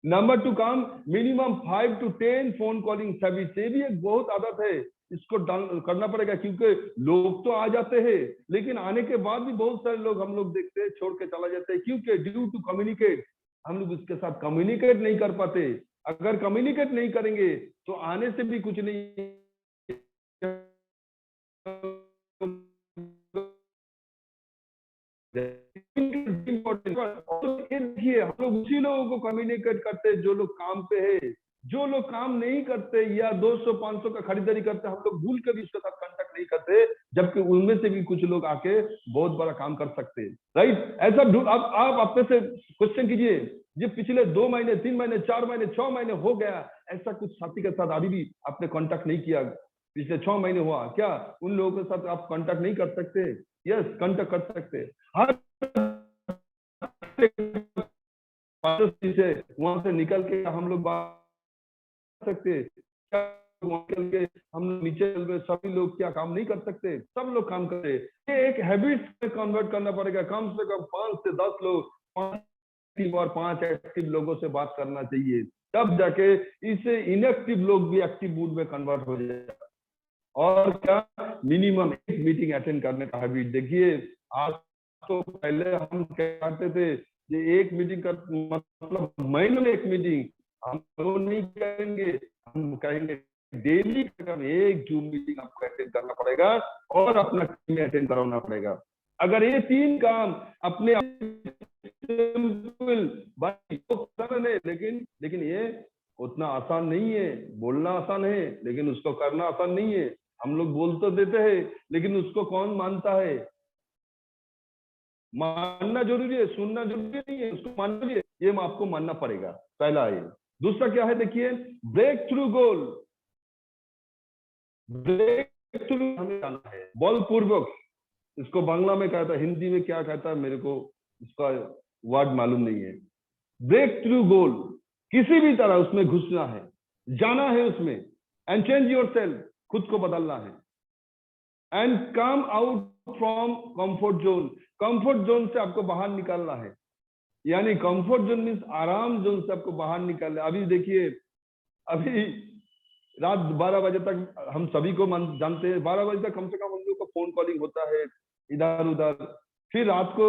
नंबर 2 काम, minimum 5 to 10 phone calling service, ये भी एक बहुत आदत है, इसको करना पड़ेगा। क्योंकि लोग तो आ जाते हैं लेकिन आने के बाद भी बहुत सारे लोग हम लोग देखते हैं छोड़ के चला जाते हैं, क्योंकि ड्यू टू कम्युनिकेट, हम लोग उसके साथ कम्युनिकेट नहीं कर पाते। अगर कम्युनिकेट नहीं करेंगे तो आने से भी कुछ नहीं, देखिए हम लोग उसी लोगों को कम्युनिकेट करते हैं जो लोग काम पे है, जो लोग काम नहीं करते या 200-500 का खरीदारी करते, हम लोग भूल के भी उसके साथ कांटेक्ट नहीं करते, जबकि उनमें से भी कुछ लोग आके बहुत बड़ा काम कर सकते हैं, राइट। ऐसा आप अपने से क्वेश्चन कीजिए, ये पिछले 2 महीने 3 महीने 4 महीने 6 महीने हो गया, ऐसा कुछ साथी के साथ अभी भी आपने कांटेक्ट नहीं किया, पिछले 6 महीने हुआ क्या, उन लोगों के साथ आप कांटेक्ट नहीं कर सकते? यस, कांटेक्ट कर सकते। हर से वहां से निकल के हम लोग बात सकते, निकल के हम नीचे चल गए, सभी लोग क्या काम नहीं कर सकते? सब लोग काम करते। ये एक हैबिट में कन्वर्ट करना पड़ेगा। कम से कम 5 से 10 लोग, 5 और 5 एक्टिव लोगों से बात करना चाहिए, तब जाके इसे इनएक्टिव लोग भी एक्टिव मूड में कन्वर्ट हो जाएगा। और क्या, मिनिमम एक मीटिंग अटेंड करने का हैबिट। देखिए आज तो पहले हम क्या करते थे, ये एक मीटिंग का मतलब महीने में एक मीटिंग हम लोग नहीं करेंगे, हम कहेंगे डेली एक जूम मीटिंग आपको अटेंड करना पड़ेगा और अपना टीम में अटेंड करवाना पड़ेगा। अगर ये 3 काम अपने लेकिन ये उतना आसान नहीं है। बोलना आसान है लेकिन उसको करना आसान नहीं है। हम लोग बोल तो देते हैं लेकिन उसको कौन मानता है? मानना जरूरी है, सुनना जरूरी नहीं है, उसको मानना जरूरी है। ये आपको मानना पड़ेगा, पहला है। दूसरा क्या है, देखिए ब्रेक थ्रू गोल, ब्रेक थ्रू हमें जाना है बलपूर्वक। इसको बांग्ला में कहता है, हिंदी में क्या कहता है मेरे को इसका वर्ड मालूम नहीं है। ब्रेक थ्रू गोल, किसी भी तरह उसमें घुसना है, जाना है उसमें, एंड चेंज योर सेल्फ, खुद को बदलना है, and come out from comfort zone, comfort zone से आपको बाहर निकालना है। यानी कंफर्ट जोन मीन्स आराम जोन से आपको बाहर निकालना है। अभी देखिए, अभी रात 12 बजे तक हम सभी को जानते हैं, 12 बजे तक कम से कम हम लोग का फोन कॉलिंग होता है इधर उधर, फिर रात को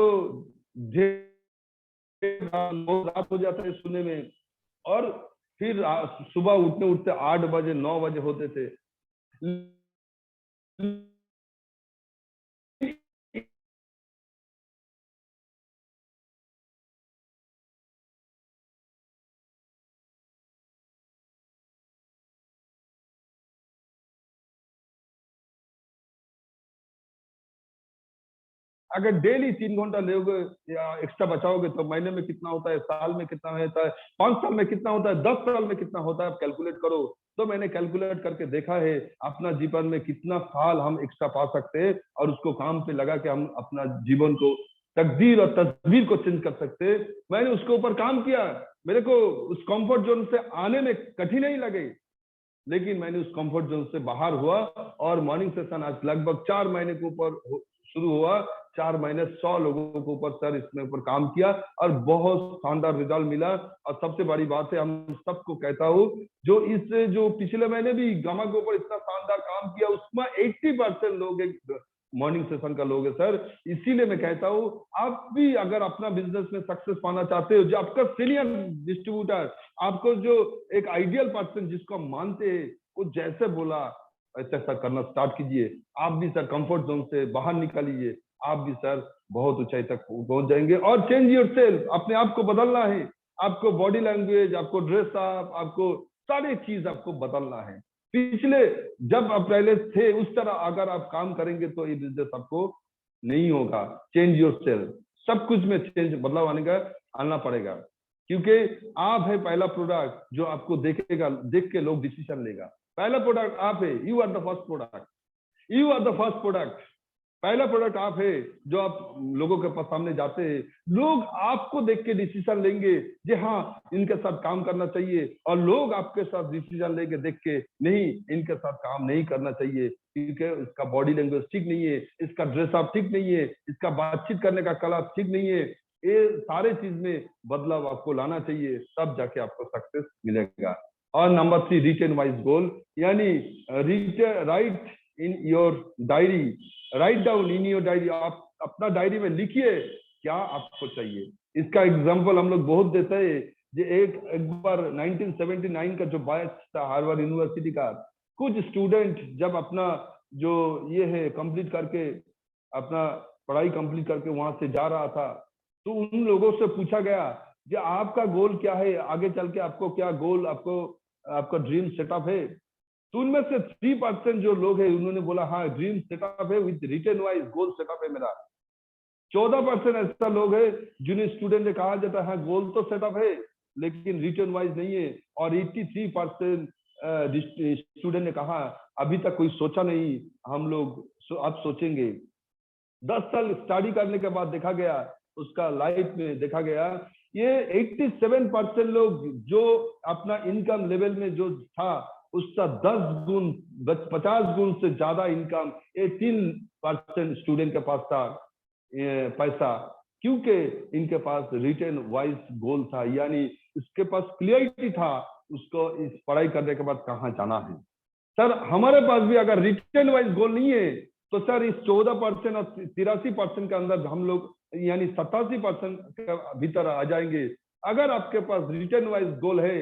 रात हो जाता है सोने में, और फिर सुबह उठते उठते 8 बजे 9 बजे होते थे। अगर डेली 3 घंटा लोगे या एक्स्ट्रा बचाओगे तो महीने में कितना होता है, साल में कितना होता है, 5 साल में कितना होता है, 10 साल में कितना होता है, आप कैलकुलेट करो। तो मैंने कैलकुलेट करके देखा है अपना जीवन में कितना साल हम एक्स्ट्रा पा सकते हैं और उसको काम पे लगा के हम अपना जीवन को, तकदीर और तस्वीर को चेंज कर सकते हैं। मैंने उसके ऊपर काम किया, मेरे को उस कंफर्ट जोन से आने में कठिनाई लगी, लेकिन मैंने उस कंफर्ट जोन से बाहर हुआ और मॉर्निंग सेशन आज लगभग 4 महीने के ऊपर शुरू हुआ, 4 महीने 100 लोगों के ऊपर सर इसमें ऊपर काम किया और बहुत शानदार रिजल्ट मिला। और सबसे बड़ी बात है, हम सबको कहता हूँ जो पिछले महीने भी गामा के ऊपर इतना शानदार काम किया, उसमें 80% लोग एक मॉर्निंग सेशन का लोग है सर। इसीलिए मैं कहता हूँ, आप भी अगर अपना बिजनेस में सक्सेस पाना चाहते हो, जो आपका सीनियर डिस्ट्रीब्यूटर, आपको जो एक आइडियल पर्सन जिसको आप मानते हैं, वो जैसे बोला ऐसा सर करना स्टार्ट कीजिए। आप भी सर कंफर्ट जोन से बाहर निकालिए, आप भी सर बहुत ऊंचाई तक पहुंच जाएंगे। और चेंज योर सेल्फ, अपने आप को बदलना है। आपको बॉडी लैंग्वेज, आपको ड्रेस अप, आपको सारी चीज आपको बदलना है। पिछले जब आप पहले थे उस तरह अगर आप काम करेंगे तो ये बिजनेस आपको नहीं होगा। चेंज योर सेल्फ, सब कुछ में चेंज, बदलाव आना पड़ेगा, क्योंकि आप है पहला प्रोडक्ट जो आपको देखेगा, देख के लोग डिसीजन लेगा। पहला प्रोडक्ट आप है, you are the first product, you are the first product. पहला प्रोडक्ट आप है, जो आप लोगों के पास सामने जाते हैं, लोग आपको देख के डिसीजन लेंगे जी हाँ इनके साथ काम करना चाहिए, और लोग आपके साथ डिसीजन लेके देख के नहीं इनके साथ काम नहीं करना चाहिए, क्योंकि इसका बॉडी लैंग्वेज ठीक नहीं है, इसका ड्रेसअप ठीक नहीं है, इसका बातचीत करने का कला ठीक नहीं है। ये सारे चीज में बदलाव आपको लाना चाहिए, तब जाके आपको सक्सेस मिलेगा। और नंबर 3, रिटेन वाइज गोल, यानी right in your diary, write down in your diary. आप अपना डायरी में लिखिए क्या आपको चाहिए। इसका एग्जांपल हम लोग बहुत देते हैं। एक बार 1979 का जो बैच था हार्वर्ड यूनिवर्सिटी का, कुछ स्टूडेंट जब अपना जो ये है कंप्लीट करके, अपना पढ़ाई कंप्लीट करके वहां से जा रहा था, तो उन लोगों से पूछा गया कि आपका गोल क्या है, आगे चल के आपको क्या गोल, आपका ड्रीम सेटअप है। तो उनमें से 3% जो लोग हैं उन्होंने बोला हाँ ड्रीम सेटअप है, with written wise goal setup है मेरा। 14% ऐसा लोग है जिन्हें स्टूडेंट ने कहा जाता है हाँ गोल तो सेटअप है लेकिन रिटन वाइज नहीं है। और 83% स्टूडेंट ने कहा अभी तक कोई सोचा नहीं, हम लोग अब सोचेंगे। 10 साल स्टडी करने के बाद देखा गया, उसका लाइफ में देखा गया, ये 87% लोग जो अपना इनकम लेवल में जो था उसका 10 गुण 50 गुण से ज्यादा इनकम 18% स्टूडेंट के पास था पैसा, क्योंकि इनके पास रिटन वाइज गोल था, यानी इसके पास क्लियरिटी था उसको इस पढ़ाई करने के बाद कहाँ जाना है। सर हमारे पास भी अगर रिटन वाइज गोल नहीं है तो सर इस 14% और 83% के अंदर हम लोग यानी 87% के भीतर आ जाएंगे। अगर आपके पास रिटन वाइज गोल है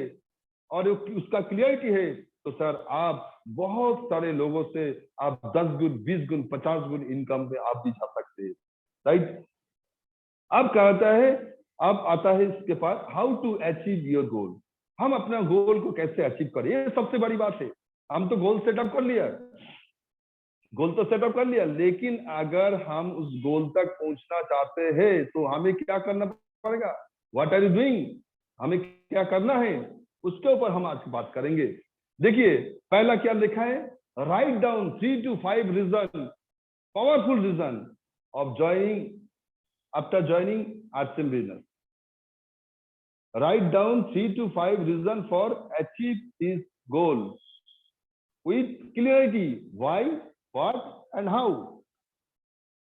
और उसका क्लियरिटी है तो सर आप बहुत सारे लोगों से आप 10 गुण 20 गुण 50 गुण इनकम में आप भी जा सकते हैं, राइट। अब क्या होता है, अब आता है इसके पास how to achieve your goal. हम अपना गोल को कैसे अचीव करें, ये सबसे बड़ी बात है। हम तो गोल सेटअप कर लिया, गोल तो सेटअप कर लिया, लेकिन अगर हम उस गोल तक पहुंचना चाहते हैं तो हमें क्या करना पड़ेगा, व्हाट आर यू डूइंग, हमें क्या करना है, उसके ऊपर हम आज बात करेंगे। देखिए पहला क्या लिखा है, write down 3 to 5 reason, powerful reason of joining after joining RCM business. Write down 3 to 5 reason for achieve this goal with clarity, why, what and how।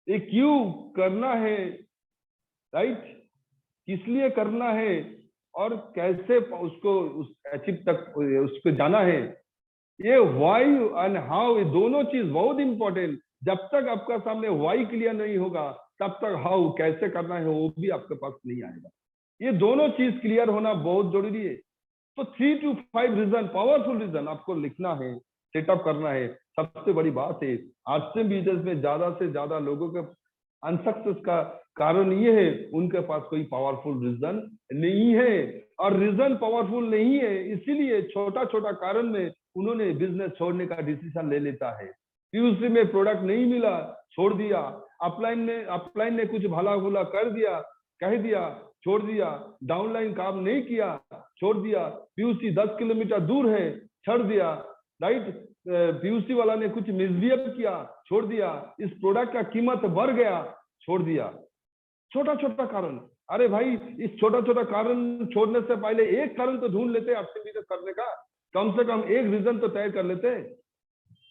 ये क्यों करना है, राइट, किस लिए करना है और कैसे उसको उस अचीव तक उसको जाना है। ये why and how, ये दोनों चीज बहुत इंपॉर्टेंट। जब तक आपका सामने why क्लियर नहीं होगा तब तक how कैसे करना है वो भी आपके पास नहीं आएगा। ये दोनों चीज क्लियर होना बहुत जरूरी है। तो 3 to 5 रीजन, पावरफुल रीजन आपको लिखना है, सेटअप करना है। सबसे बड़ी बात है आरसीएम बिजनेस में ज्यादा से ज्यादा लोगों के अनसक्सेस का कारण ये है उनके पास कोई पावरफुल रीजन नहीं है। और रीजन पावरफुल नहीं है इसीलिए छोटा छोटा कारण में उन्होंने बिजनेस छोड़ने का डिसीजन ले लेता है। पीयूसी में प्रोडक्ट नहीं मिला, छोड़ दिया। अपलाइन ने कुछ भला भुला कर दिया, कह दिया, छोड़ दिया। डाउनलाइन काम नहीं किया, छोड़ दिया। पीयूसी 10 किलोमीटर दूर है, छोड़ दिया, राइट। पीयूसी वाला ने कुछ मिसबिहेव किया, छोड़ दिया। इस प्रोडक्ट का कीमत बढ़ गया, छोड़ दिया। छोटा छोटा कारण, अरे भाई इस छोटा छोटा कारण छोड़ने से पहले एक कारण तो ढूंढ लेते आरसीएम बिजनेस करने का, कम से कम एक रीजन तो तय कर लेते।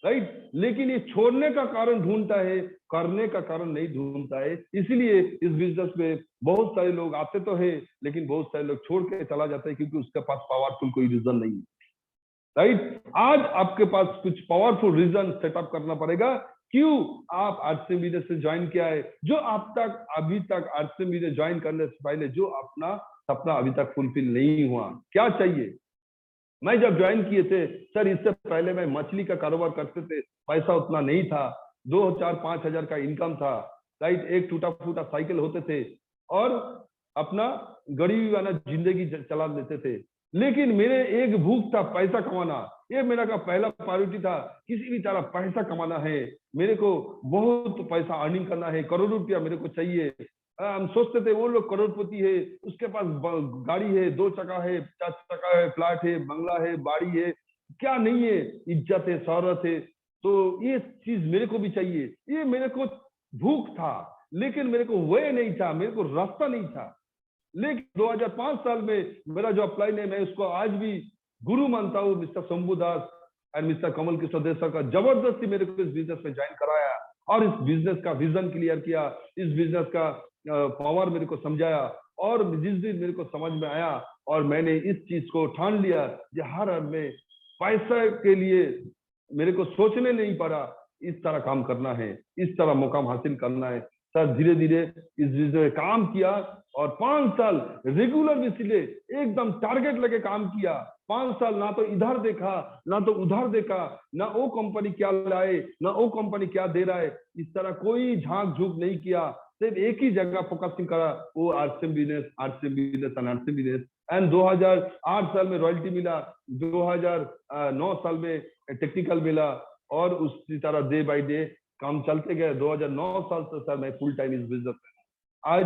राइट। लेकिन ये छोड़ने का कारण ढूंढता है, करने का कारण नहीं ढूंढता है। इसलिए इस बिजनेस में बहुत सारे लोग आते तो है, लेकिन बहुत सारे लोग छोड़ के चला जाता है, क्योंकि उसके पास पावरफुल कोई रीजन नहीं है। राइट। आज आपके पास कुछ पावरफुल रीजन सेटअप करना पड़ेगा क्यों आप आरसीएम बिजनेस से ज्वाइन किया है। जो आप तक अभी तक आरसीएम बिजनेस ज्वाइन करने से पहले जो अपना सपना अभी तक फुलफिल नहीं हुआ, क्या चाहिए। मैं जब ज्वाइन किए थे सर, इससे पहले मैं मछली का कारोबार करते थे, पैसा उतना नहीं था, 2,000-5,000 का इनकम था। राइट। एक टूटा फूटा साइकिल होते थे और अपना गरीबी वाला जिंदगी चला लेते थे। लेकिन मेरे एक भूख था पैसा कमाना, ये मेरा का पहला प्रायोरिटी था। किसी भी तरह पैसा कमाना है, मेरे को बहुत पैसा अर्निंग करना है, करोड़ों रुपया मेरे को चाहिए। हम सोचते थे वो लोग करोड़पति है, उसके पास गाड़ी है, 2 चक्का है, 4 चक्का है, फ्लैट है, बंगला है, बाड़ी है, क्या नहीं है, इज्जत है, शौहरत है। तो ये चीज मेरे को भी चाहिए, ये मेरे को भूख था, लेकिन मेरे को वे नहीं था, मेरे को रास्ता नहीं था। लेकिन 2005 साल में मेरा जो अप्लाई है, मैं उसको आज भी गुरु मानता हूँ, mister Shambhu Das and mister Kamal Kishore Desai का। जबरदस्ती मेरे को इस बिजनेस में ज्वाइन कराया और इस बिजनेस का विजन क्लियर किया, इस बिजनेस का पावर मेरे को समझाया। और जिस दिन मेरे को समझ में आया और मैंने इस चीज को ठान लिया कि हर हाल में पैसा के लिए मेरे को सोचने नहीं पड़ा, इस तरह काम करना है, इस तरह मुकाम हासिल करना है। सर धीरे धीरे इस बिजनेस में काम किया और 5 साल रेगुलर इसलिए एकदम टारगेट लेके काम किया। 5 साल ना तो इधर देखा ना तो उधर देखा, ना वो कंपनी क्या लाए ना वो कंपनी क्या दे रहा है, इस तरह कोई झांक झूक नहीं किया। सिर्फ एक ही जगह फोकसिंग करा, वो RCM business, RCM business and RCM business. And 2008 साल में रॉयल्टी मिला, 2009 साल में टेक्निकल मिला और उसी तरह डे बाय डे काम चलते गए। 2009 साल से सर मैं फुल टाइम इस बिजनेस में। आज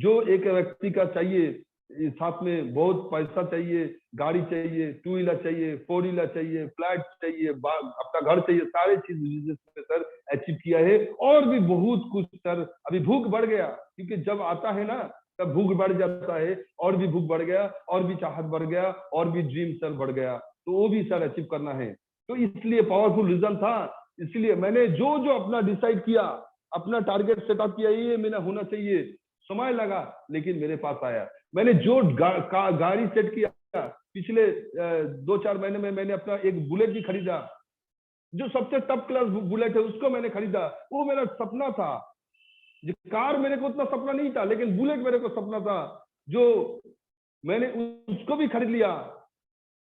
जो एक व्यक्ति का चाहिए, साथ में बहुत पैसा चाहिए, गाड़ी चाहिए, 2 व्हीलर चाहिए, 4 व्हीलर चाहिए, फ्लैट चाहिए, अपना घर चाहिए, सारे चीज बिजनेस में सर अचीव किया है। और भी बहुत कुछ सर, अभी भूख बढ़ गया, क्योंकि जब आता है ना तब भूख बढ़ जाता है, और भी भूख बढ़ गया, और भी चाहत बढ़ गया, और भी ड्रीम सर बढ़ गया, तो वो भी सर अचीव करना है। तो इसलिए पावरफुल रीजन था, इसलिए मैंने जो जो अपना डिसाइड किया, अपना टारगेट सेटअप किया, ये मेरा होना चाहिए। समय लगा लेकिन मेरे पास आया। मैंने जो गाड़ी सेट किया, पिछले 2-4 महीने में मैंने अपना एक बुलेट भी खरीदा, जो सबसे टॉप क्लास बुलेट है, उसको मैंने खरीदा। वो मेरा सपना था। कार मेरे को उतना सपना नहीं था, लेकिन बुलेट मेरे को सपना था, जो मैंने उसको भी खरीद लिया।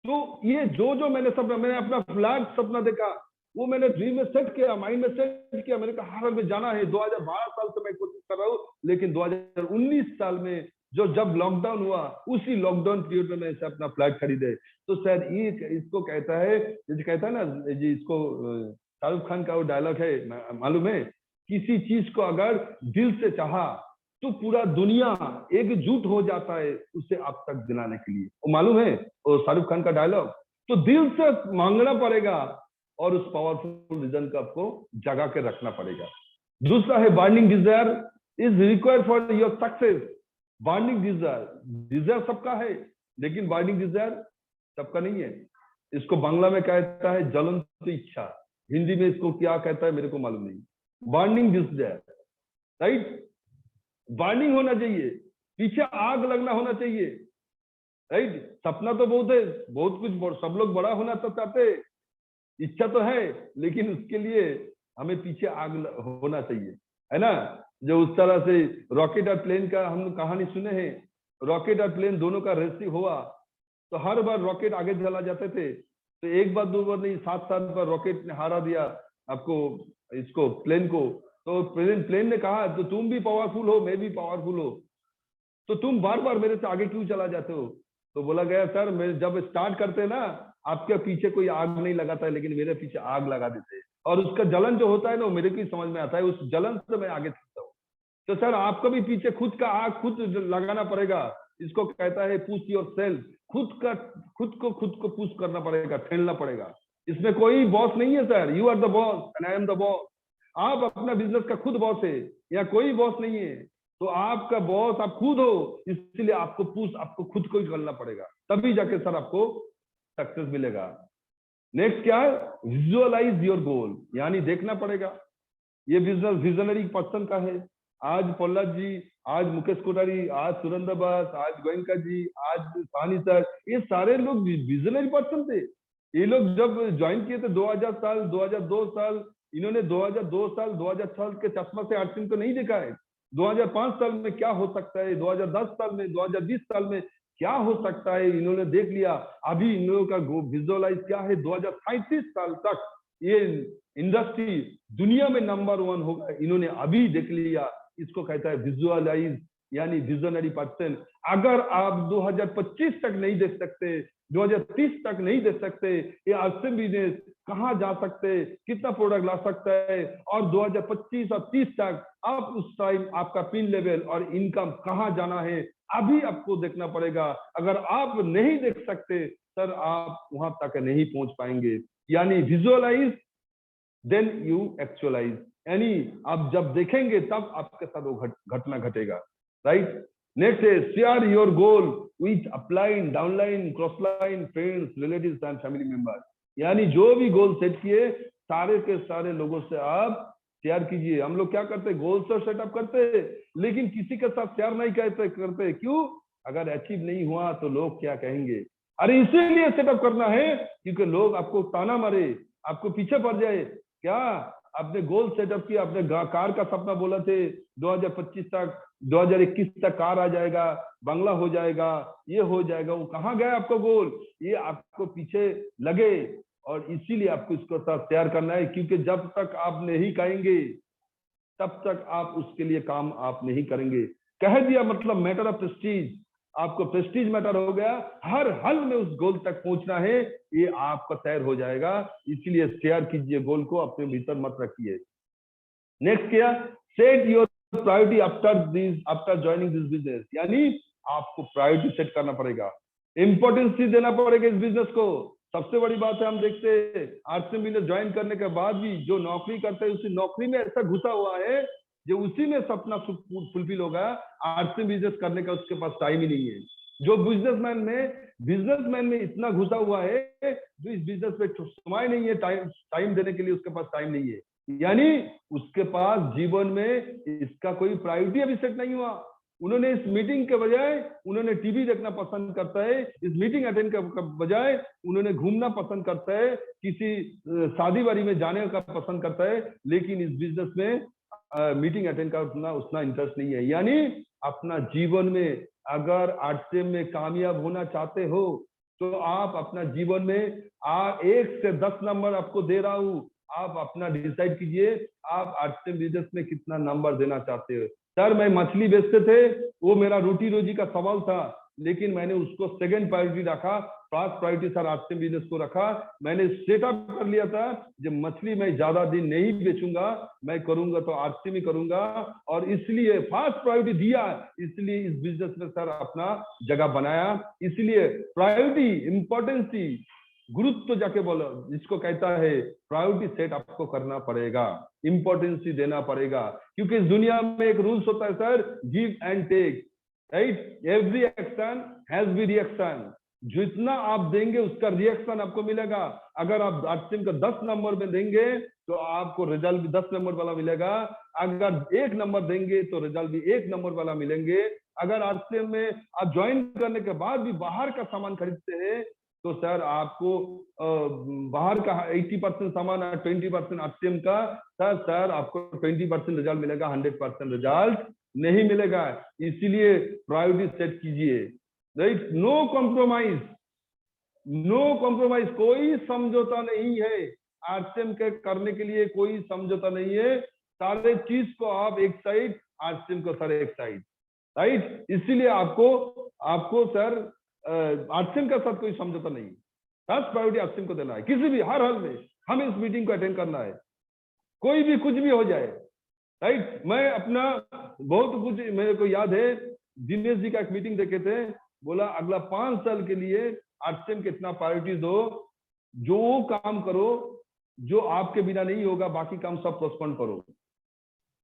तो ये जो जो मैंने सपना, मैंने अपना फ्लैट सपना देखा, वो मैंने ड्रीम में सेट किया, माइंड में सेट किया। मैंने कहा हर में जाना है। 2012 साल से मैं कोशिश कर रहा हूँ, लेकिन 2019 साल में जब लॉकडाउन हुआ, उसी लॉकडाउन पीरियड में मैंने अपना फ्लैट खरीदे। तो सर ये इसको कहता है, जैसे कहता है ना जी, इसको शाहरुख खान का वो डायलॉग है, मालूम है, किसी चीज को अगर दिल से चाहा तो पूरा दुनिया एकजुट हो जाता है उसे आप तक दिलाने के लिए। वो मालूम है, वो शाहरुख खान का डायलॉग। तो दिल से मांगना पड़ेगा और उस पावरफुल रीजन को आपको जगा के रखना पड़ेगा। दूसरा है burning desire is required for your success. Burning desire, desire सबका है, लेकिन बर्निंग डिजायर सबका नहीं है। इसको बांग्ला में कहता है ज्वलंत इच्छा, हिंदी में इसको क्या कहता है मेरे को मालूम नहीं। Burning desire, right. बर्निंग होना चाहिए, पीछे आग लगना होना चाहिए, राइट। सपना तो बहुत है, बहुत कुछ, सब लोग बड़ा होना तो चाहते, इच्छा तो है, लेकिन उसके लिए हमें पीछे आग होना चाहिए, है ना। जो उस तरह से रॉकेट और प्लेन का हम कहानी सुने हैं, रॉकेट और प्लेन दोनों का रेसिंग हुआ, तो हर बार रॉकेट आगे चला जाते थे। तो एक बार 2 बार नहीं, 7 बार रॉकेट ने हारा दिया आपको, इसको प्लेन को। तो प्लेन ने कहा तो तुम भी पावरफुल हो, मैं भी पावरफुल हो, तो तुम बार बार मेरे से आगे क्यों चला जाते हो। तो बोला गया सर, मैं जब स्टार्ट करते ना, आपके पीछे कोई आग नहीं लगाता है, लेकिन मेरे पीछे आग लगा देते हैं, और उसका जलन जो होता है ना, वो मेरे को ही समझ में आता है, उस जलन से मैं आगे चलता हूँ। तो सर आपको भी पीछे खुद का आग खुद लगाना पड़ेगा। इसको कहता है पुश योर सेल्फ, खुद को पुश करना पड़ेगा, ठेलना पड़ेगा। इसमें कोई बॉस नहीं है sir, you are the boss and I am the boss. आप अपना बिजनेस का खुद बॉस है, या कोई बॉस नहीं है। तो आपका बॉस आप खुद हो, इसलिए आपको पुश आपको खुद को ही करना पड़ेगा, तभी जाके सर आपको सक्सेस मिलेगा। नेक्स्ट क्या है, विजुअलाइज योर गोल, यानी देखना पड़ेगा ये बिजनेस विजनरी पर्सन का है। आज प्रहलाद जी, आज मुकेश कोठारी, आज सुरेंद्र बस, आज गोयनका जी, आज साहनी सर, ये सारे लोग विजनरी पर्सन थे। ये लोग जब ज्वाइन किए थे 2000 साल 2002 साल, इन्होंने 2002 साल 2000 साल के चश्मा से आर्टिस्ट को नहीं देखा है। 2005 साल में क्या हो सकता है, 2010 साल में, 2020 साल में क्या हो सकता है, इन्होंने देख लिया। अभी इन लोगों का विजुअलाइज क्या है, 2037 साल तक ये इंडस्ट्री दुनिया में नंबर 1 होगा, इन्होंने अभी देख लिया। इसको कहता है विजुअलाइज, यानी विजनरी पर्सन। अगर आप 2025 तक नहीं देख सकते, 2030 तक नहीं देख सकते, ये आरसीएम बिजनेस कहाँ जा सकते, कितना प्रोडक्ट ला सकता है, और 2025 और 30 तक आप उस टाइम आपका पिन लेवल और इनकम कहाँ जाना है, अभी आपको देखना पड़ेगा। अगर आप नहीं देख सकते सर, आप वहां तक नहीं पहुंच पाएंगे। यानी विजुअलाइज देन यू एक्चुअलाइज, यानी आप जब देखेंगे तब आपके साथ वो घटना घटेगा, राइट। नेक्स्ट है share your goal with upline, downline, crossline, friends, relatives and family members. यानी जो भी गोल सेट किए सारे के सारे लोगों से आप शेयर कीजिए। हम लोग क्या करते हैं, गोल से सेटअप करते हैं, लेकिन किसी के साथ शेयर नहीं करते। क्यों? अगर अचीव नहीं हुआ तो लोग क्या कहेंगे। अरे इसीलिए सेटअप करना है क्योंकि लोग आपको ताना मारे, आपको पीछे पड़ जाए। क्या आपने गोल सेटअप किया, आपने कार का सपना बोला थे 2025 तक, 2021 तक कार आ जाएगा, बंगला हो जाएगा, ये हो जाएगा, वो कहाँ गया आपका गोल? ये आपको पीछे लगे, और इसीलिए आपको इसको साथ तैयार करना है। क्योंकि जब तक आप नहीं कहेंगे तब तक आप उसके लिए काम आप नहीं करेंगे। कह दिया मतलब मैटर ऑफ प्रेस्टीज, आपको प्रेस्टीज मैटर हो गया, हर हाल में उस गोल तक पहुंचना है, ये आपका तैयार हो जाएगा। इसीलिए शेयर कीजिए गोल को, अपने भीतर मत रखिए। नेक्स्ट क्या, set your priority after joining this business, यानी आपको प्रायोरिटी सेट करना पड़ेगा, इंपॉर्टेंस देना पड़ेगा इस बिजनेस को। सबसे बड़ी बात है, हम देखते हैं आरसीएम बिजनेस ज्वाइन करने के बाद भी जो नौकरी करते हैं उसी नौकरी में ऐसा घुसा हुआ है जो उसी में सपना फुलफिल होगा, आरसीएम बिजनेस करने का उसके पास टाइम ही नहीं है। जो बिजनेसमैन में इतना घुसा हुआ है जो इस बिजनेस पे समय नहीं है, टाइम देने के लिए उसके पास टाइम नहीं है। यानी उसके पास जीवन में इसका कोई प्रायोरिटी अभी सेट नहीं हुआ। उन्होंने इस मीटिंग के बजाय उन्होंने टीवी देखना पसंद करता है, इस मीटिंग अटेंड के बजाय उन्होंने घूमना पसंद करता है, किसी शादी वादी में जाने का पसंद करता है, लेकिन इस बिजनेस में मीटिंग अटेंड का उतना इंटरेस्ट नहीं है। यानी अपना जीवन में अगर आरसीएम में कामयाब होना चाहते हो तो आप अपना जीवन में 1 से 10 नंबर आपको दे रहा हूं, आप अपना डिसाइड कीजिए आप आरसीएम बिजनेस में कितना नंबर देना चाहते हो। सर मैं मछली बेचते थे, वो मेरा रोटी रोजी का सवाल था, लेकिन मैंने उसको सेकंड प्रायोरिटी रखा, first priority sir RCM business को रखा। मैंने सेटअप कर लिया था जब मछली मैं ज्यादा दिन नहीं बेचूंगा, मैं करूंगा तो आरसीएम ही करूंगा, और इसलिए फर्स्ट प्रायोरिटी दिया, इसलिए इस बिजनेस में सर अपना जगह बनाया। इसलिए प्रायोरिटी, इंपॉर्टेंसी, गुरुत्व तो जाके बोलो, जिसको कहता है प्रायोरिटी सेट आपको करना पड़ेगा, इंपॉर्टेंसी देना पड़ेगा। क्योंकि इस दुनिया में एक रूल्स होता है sir, give and take, right. Every action has be reaction, जितना आप देंगे उसका रिएक्शन आपको मिलेगा। अगर आप आरसीएम का 10 नंबर में देंगे तो आपको रिजल्ट भी 10 नंबर वाला मिलेगा, अगर 1 नंबर देंगे तो रिजल्ट भी 1 नंबर वाला मिलेंगे। अगर आरसीएम में आप ज्वाइन करने के बाद भी बाहर का सामान खरीदते हैं तो सर आपको बाहर का 80% सामान 20% आरसीएम का, सर आपको 20% रिजल्ट मिलेगा, 100% रिजल्ट नहीं मिलेगा। इसीलिए प्रायोरिटी सेट कीजिए, right. No compromise, no compromise, कोई समझौता नहीं है आरसीएम के करने के लिए, कोई समझौता नहीं है। सारे चीज को आप एक साइड, आरसीएम को सर एक साइड, राइट। इसीलिए आपको सर आरसीएम के साथ कोई समझौता नहीं, फर्स्ट प्रायोरिटी आरसीएम को देना है। किसी भी हर हाल में हमें इस मीटिंग को अटेंड करना है, कोई भी कुछ भी हो जाए, राइट। मैं अपना बहुत कुछ मेरे को याद है, दिनेश जी का एक मीटिंग देखे थे, बोला अगला 5 साल के लिए आरसीएम कितना प्रायोरिटी दो, जो काम करो जो आपके बिना नहीं होगा, बाकी काम सब पोस्टपोन करो।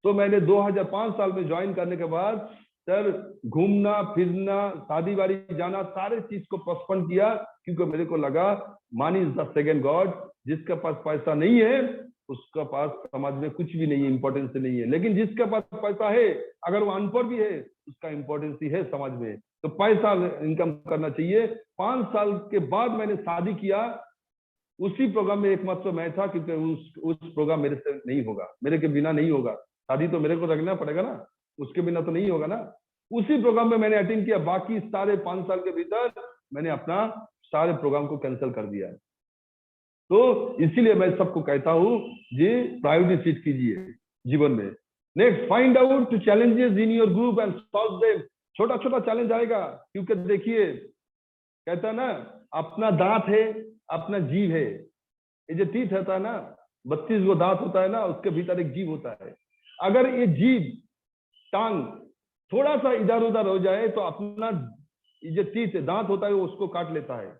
तो मैंने 2005 साल में ज्वाइन करने के बाद सर घूमना फिरना शादी वादी जाना सारे चीज को पोस्टपोन किया, क्योंकि मेरे को लगा money is the second God. जिसके पास पैसा नहीं है उसका पास समाज में कुछ भी नहीं है, इंपॉर्टेंस नहीं है। लेकिन जिसके पास पैसा है, अगर वो अनपढ़ भी है, उसका इंपॉर्टेंस ही है समाज में। तो पैसा इनकम करना चाहिए। 5 साल के बाद मैंने शादी किया। उसी प्रोग्राम में एकमात्र मैं था, क्योंकि उस प्रोग्राम मेरे से नहीं होगा, मेरे के बिना नहीं होगा। शादी तो मेरे को रखना पड़ेगा ना, उसके बिना तो नहीं होगा ना। उसी प्रोग्राम में मैंने अटेंड किया। बाकी सारे 5 साल के भीतर मैंने अपना सारे प्रोग्राम को कैंसिल कर दिया। तो इसीलिए मैं सबको कहता हूं जी, प्रायोरिटी सीट कीजिए जीवन में। Next, find out two challenges in your group and solve them. छोटा छोटा चैलेंज आएगा, क्योंकि देखिए कहता है ना, अपना दांत है, अपना जीव है। ये जो टीथ होता है ना, 32 गो दांत होता है ना, उसके भीतर एक जीव होता है। अगर ये जीव टांग थोड़ा सा इधर उधर हो जाए तो अपना ये जो टीथ है, दांत होता है, वो उसको काट लेता है।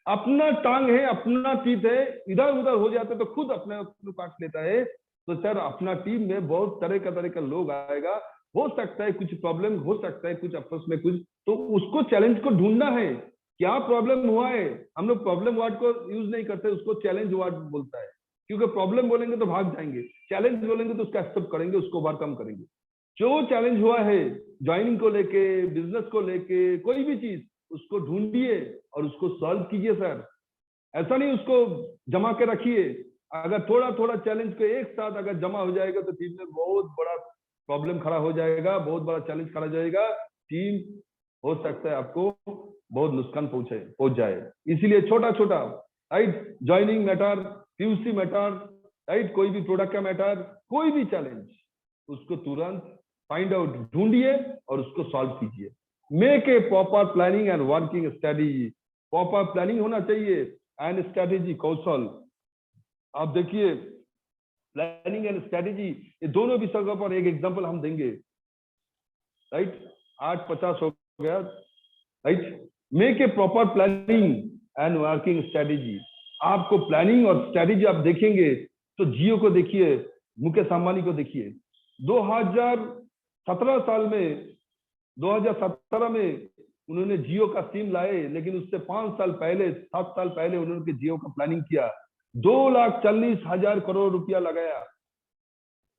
अपना टांग है, अपना टीथ है, इधर उधर हो जाते तो खुद अपने आप को काट लेता है। तो सर अपना टीम में बहुत तरह का लोग आएगा, हो सकता है कुछ प्रॉब्लम, हो सकता है कुछ आपस में कुछ, तो उसको चैलेंज को ढूंढना है। क्या प्रॉब्लम हुआ है? हम लोग प्रॉब्लम वर्ड को यूज नहीं करते, उसको चैलेंज वर्ड बोलता है। क्योंकि प्रॉब्लम बोलेंगे तो भाग जाएंगे, चैलेंज बोलेंगे तो उसका एक्सेप्ट करेंगे, उसको ओवरकम करेंगे। जो चैलेंज हुआ है ज्वाइनिंग को लेके, बिजनेस को लेके, कोई भी चीज, उसको ढूंढिए और उसको सॉल्व कीजिए सर। ऐसा नहीं उसको जमा के रखिए। अगर थोड़ा थोड़ा चैलेंज को एक साथ अगर जमा हो जाएगा तो टीम में बहुत बड़ा प्रॉब्लम खड़ा हो जाएगा, बहुत बड़ा चैलेंज खड़ा हो जाएगा। टीम हो सकता है आपको बहुत नुकसान पहुंच जाए। इसीलिए छोटा छोटा, right, joining matter, PUC matter, right, कोई भी प्रोडक्ट का मैटर, कोई भी चैलेंज, उसको तुरंत फाइंड आउट ढूंढिए और उसको सॉल्व कीजिए। Make a proper planning and working strategy. Proper planning होना चाहिए एंड स्ट्रेटेजी, कौशल। आप देखिए प्लानिंग एंड स्ट्रेटेजी, ये दोनों विषयों पर एक एग्जांपल हम देंगे, राइट। 8:50 हो गया, right. Make a proper planning and working strategy. आपको प्लानिंग और स्ट्रेटेजी आप देखेंगे तो जियो को देखिए, मुकेश अंबानी को देखिए। 2017 साल में, 2017 में उन्होंने जियो का सिम लाए, लेकिन उससे 5 साल पहले, 7 साल पहले उन्होंने जियो का प्लानिंग किया। 2,40,000 करोड़ रुपया लगाया,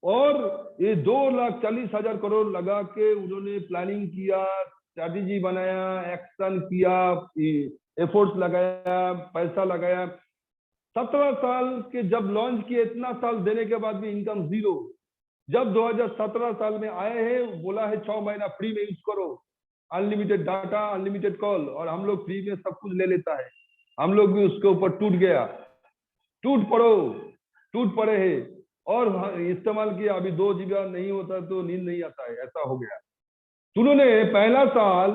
और ये 2,40,000 करोड़ लगा के उन्होंने प्लानिंग किया, स्ट्रैटेजी बनाया, एक्शन किया, एफर्ट्स लगाया, पैसा लगाया। 17 साल के जब लॉन्च किए, इतना साल देने के बाद भी इनकम जीरो। जब 2017 साल में आए हैं, बोला है 6 महीना फ्री में यूज करो, अनलिमिटेड डाटा, अनलिमिटेड कॉल, और हम लोग फ्री में सब कुछ ले लेता है। हम लोग भी उसके ऊपर टूट गया, टूट पड़े हैं, और इस्तेमाल किया। अभी 2 GB नहीं होता तो नींद नहीं आता है, ऐसा हो गया। तो उन्होंने पहला साल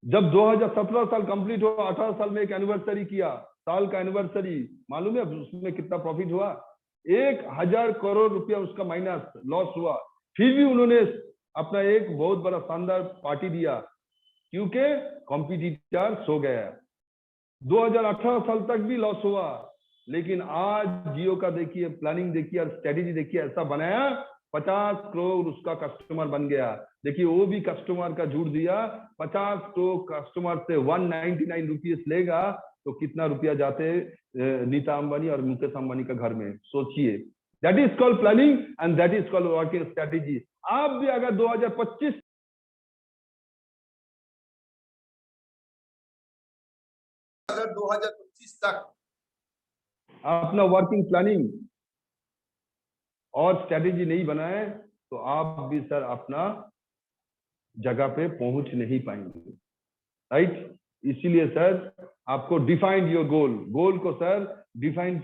जब 2017 साल कंप्लीट हुआ, 18 साल में एक एनिवर्सरी किया, साल का एनिवर्सरी, मालूम है उसमें कितना प्रॉफिट हुआ? 1,000 करोड़ रुपया उसका माइनस लॉस हुआ। फिर भी उन्होंने अपना एक बहुत बड़ा शानदार पार्टी दिया, क्योंकि कॉम्पिटिटर सो गया। 2018 साल तक भी लॉस हुआ, लेकिन आज जियो का देखिए, प्लानिंग देखिए और स्ट्रेटेजी देखिए, ऐसा बनाया 50 करोड़ उसका कस्टमर बन गया। देखिए वो भी कस्टमर का जुड़ दिया। 50 करोड़ कस्टमर से 199 रुपीज लेगा तो कितना रुपया जाते नीता अंबानी और मुकेश अंबानी का घर में, सोचिए। That is called planning and that is called working strategy. आप भी अगर 2025 अगर 2025 तक अपना वर्किंग प्लानिंग और स्ट्रेटेजी नहीं बनाए तो आप भी सर अपना जगह पे पहुंच नहीं पाएंगे, राइट। इसीलिए सर आपको डिफाइन योर गोल को सर डिवाइड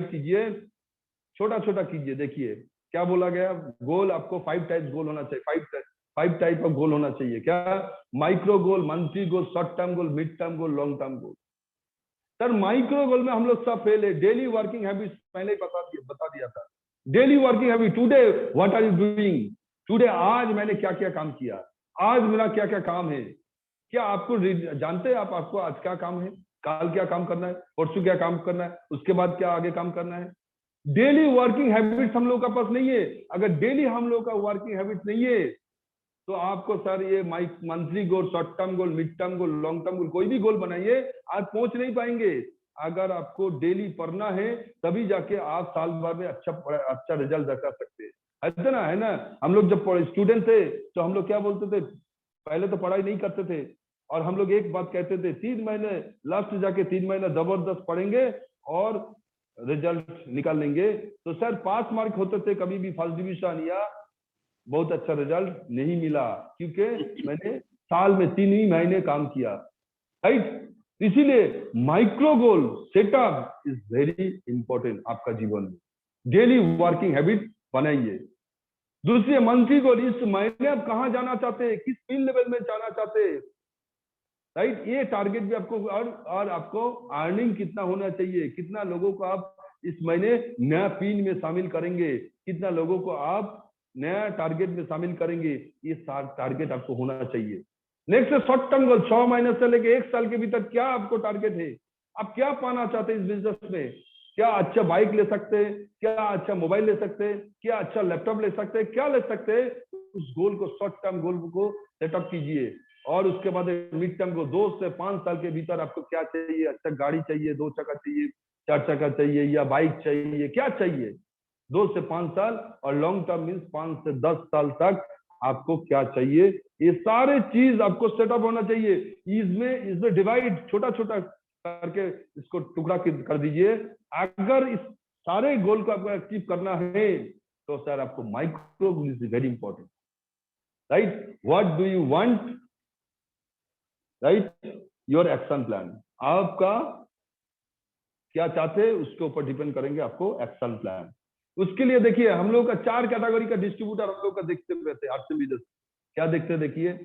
कीजिए, छोटा छोटा कीजिए। देखिए क्या बोला गया, गोल आपको 5 टाइप्स गोल होना चाहिए, 5 टाइप ऑफ गोल होना चाहिए। क्या? Micro goal, monthly goal, short term goal, mid term goal, long term goal. Sir micro goal में हम लोग सब फेल है। डेली वर्किंग हैबिट्स पहले ही बता दिया था। Daily working habit, today what are you doing, today आज मैंने क्या क्या काम किया, आज मेरा क्या क्या काम है। क्या आपको जानते हैं आपको आज क्या काम है, कल क्या काम करना है, परसों क्या काम करना है, उसके बाद क्या आगे काम करना है। डेली वर्किंग हैबिट्स हम लोग का पास नहीं है। अगर डेली हम लोग का वर्किंग हैबिट नहीं है तो आपको सर ये monthly goal, short term goal, mid term goal, long term goal, कोई भी गोल बनाइए, आज पहुंच नहीं पाएंगे। अगर आपको डेली पढ़ना है तभी जाके आप साल भर में अच्छा रिजल्ट दिखा सकते हैं। है ना। हम लोग जब स्टूडेंट थे तो हम लोग क्या बोलते थे, पहले तो पढ़ाई नहीं करते थे और हम लोग एक बात कहते थे, 3 महीने लास्ट जाके 3 महीने जबरदस्त पढ़ेंगे और रिजल्ट निकाल लेंगे। तो सर पास मार्क होते थे, कभी भी फर्स्ट डिवीजन या बहुत अच्छा रिजल्ट नहीं मिला, क्योंकि मैंने साल में 3 ही महीने काम किया, राइट। इसीलिए micro goal setup is very important आपका जीवन में। डेली वर्किंग हैबिट बनाइए। दूसरे मंथली गोल, इस महीने आप कहां जाना चाहते हैं, किस फील्ड लेवल में जाना चाहते हैं, राइट। ये टारगेट भी आपको, और आपको अर्निंग कितना होना चाहिए, कितना लोगों को आप इस महीने नया पिन में शामिल करेंगे, कितना लोगों को आप नया टारगेट में शामिल करेंगे, ये टारगेट आपको होना चाहिए। नेक्स्ट शॉर्ट टर्म गोल, 6 महीने से लेके 1 साल के भीतर क्या आपको टारगेट है, आप क्या पाना चाहते हैं इस बिजनेस में। क्या अच्छा बाइक ले सकते हैं, क्या अच्छा मोबाइल ले सकते हैं, क्या अच्छा लैपटॉप ले सकते हैं, क्या ले सकते हैं, उस गोल को, शॉर्ट टर्म गोल को सेटअप कीजिए। और उसके बाद मिड टर्म को, 2 से 5 साल के भीतर आपको क्या चाहिए, अच्छा गाड़ी चाहिए, 2 चक्का चाहिए, 4 चक्का चाहिए, या बाइक चाहिए, क्या चाहिए 2 से 5 साल। और लॉन्ग टर्म मीन्स 5 से 10 साल तक आपको क्या चाहिए, ये सारे चीज आपको सेटअप होना चाहिए। इसमें डिवाइड छोटा छोटा करके इसको टुकड़ा कर दीजिए। अगर इस सारे गोल को आपको अचीव करना है तो सर आपको micro goal is very important, right. What do you want, right, your action plan. आपका क्या चाहते हैं उसके ऊपर डिपेंड करेंगे आपको एक्शन प्लान। उसके लिए देखिए हम लोग का 4 कैटेगरी का डिस्ट्रीब्यूटर हम लोग का देखते हुए थे आरसी बिजनेस। क्या देखते हैं देखिए,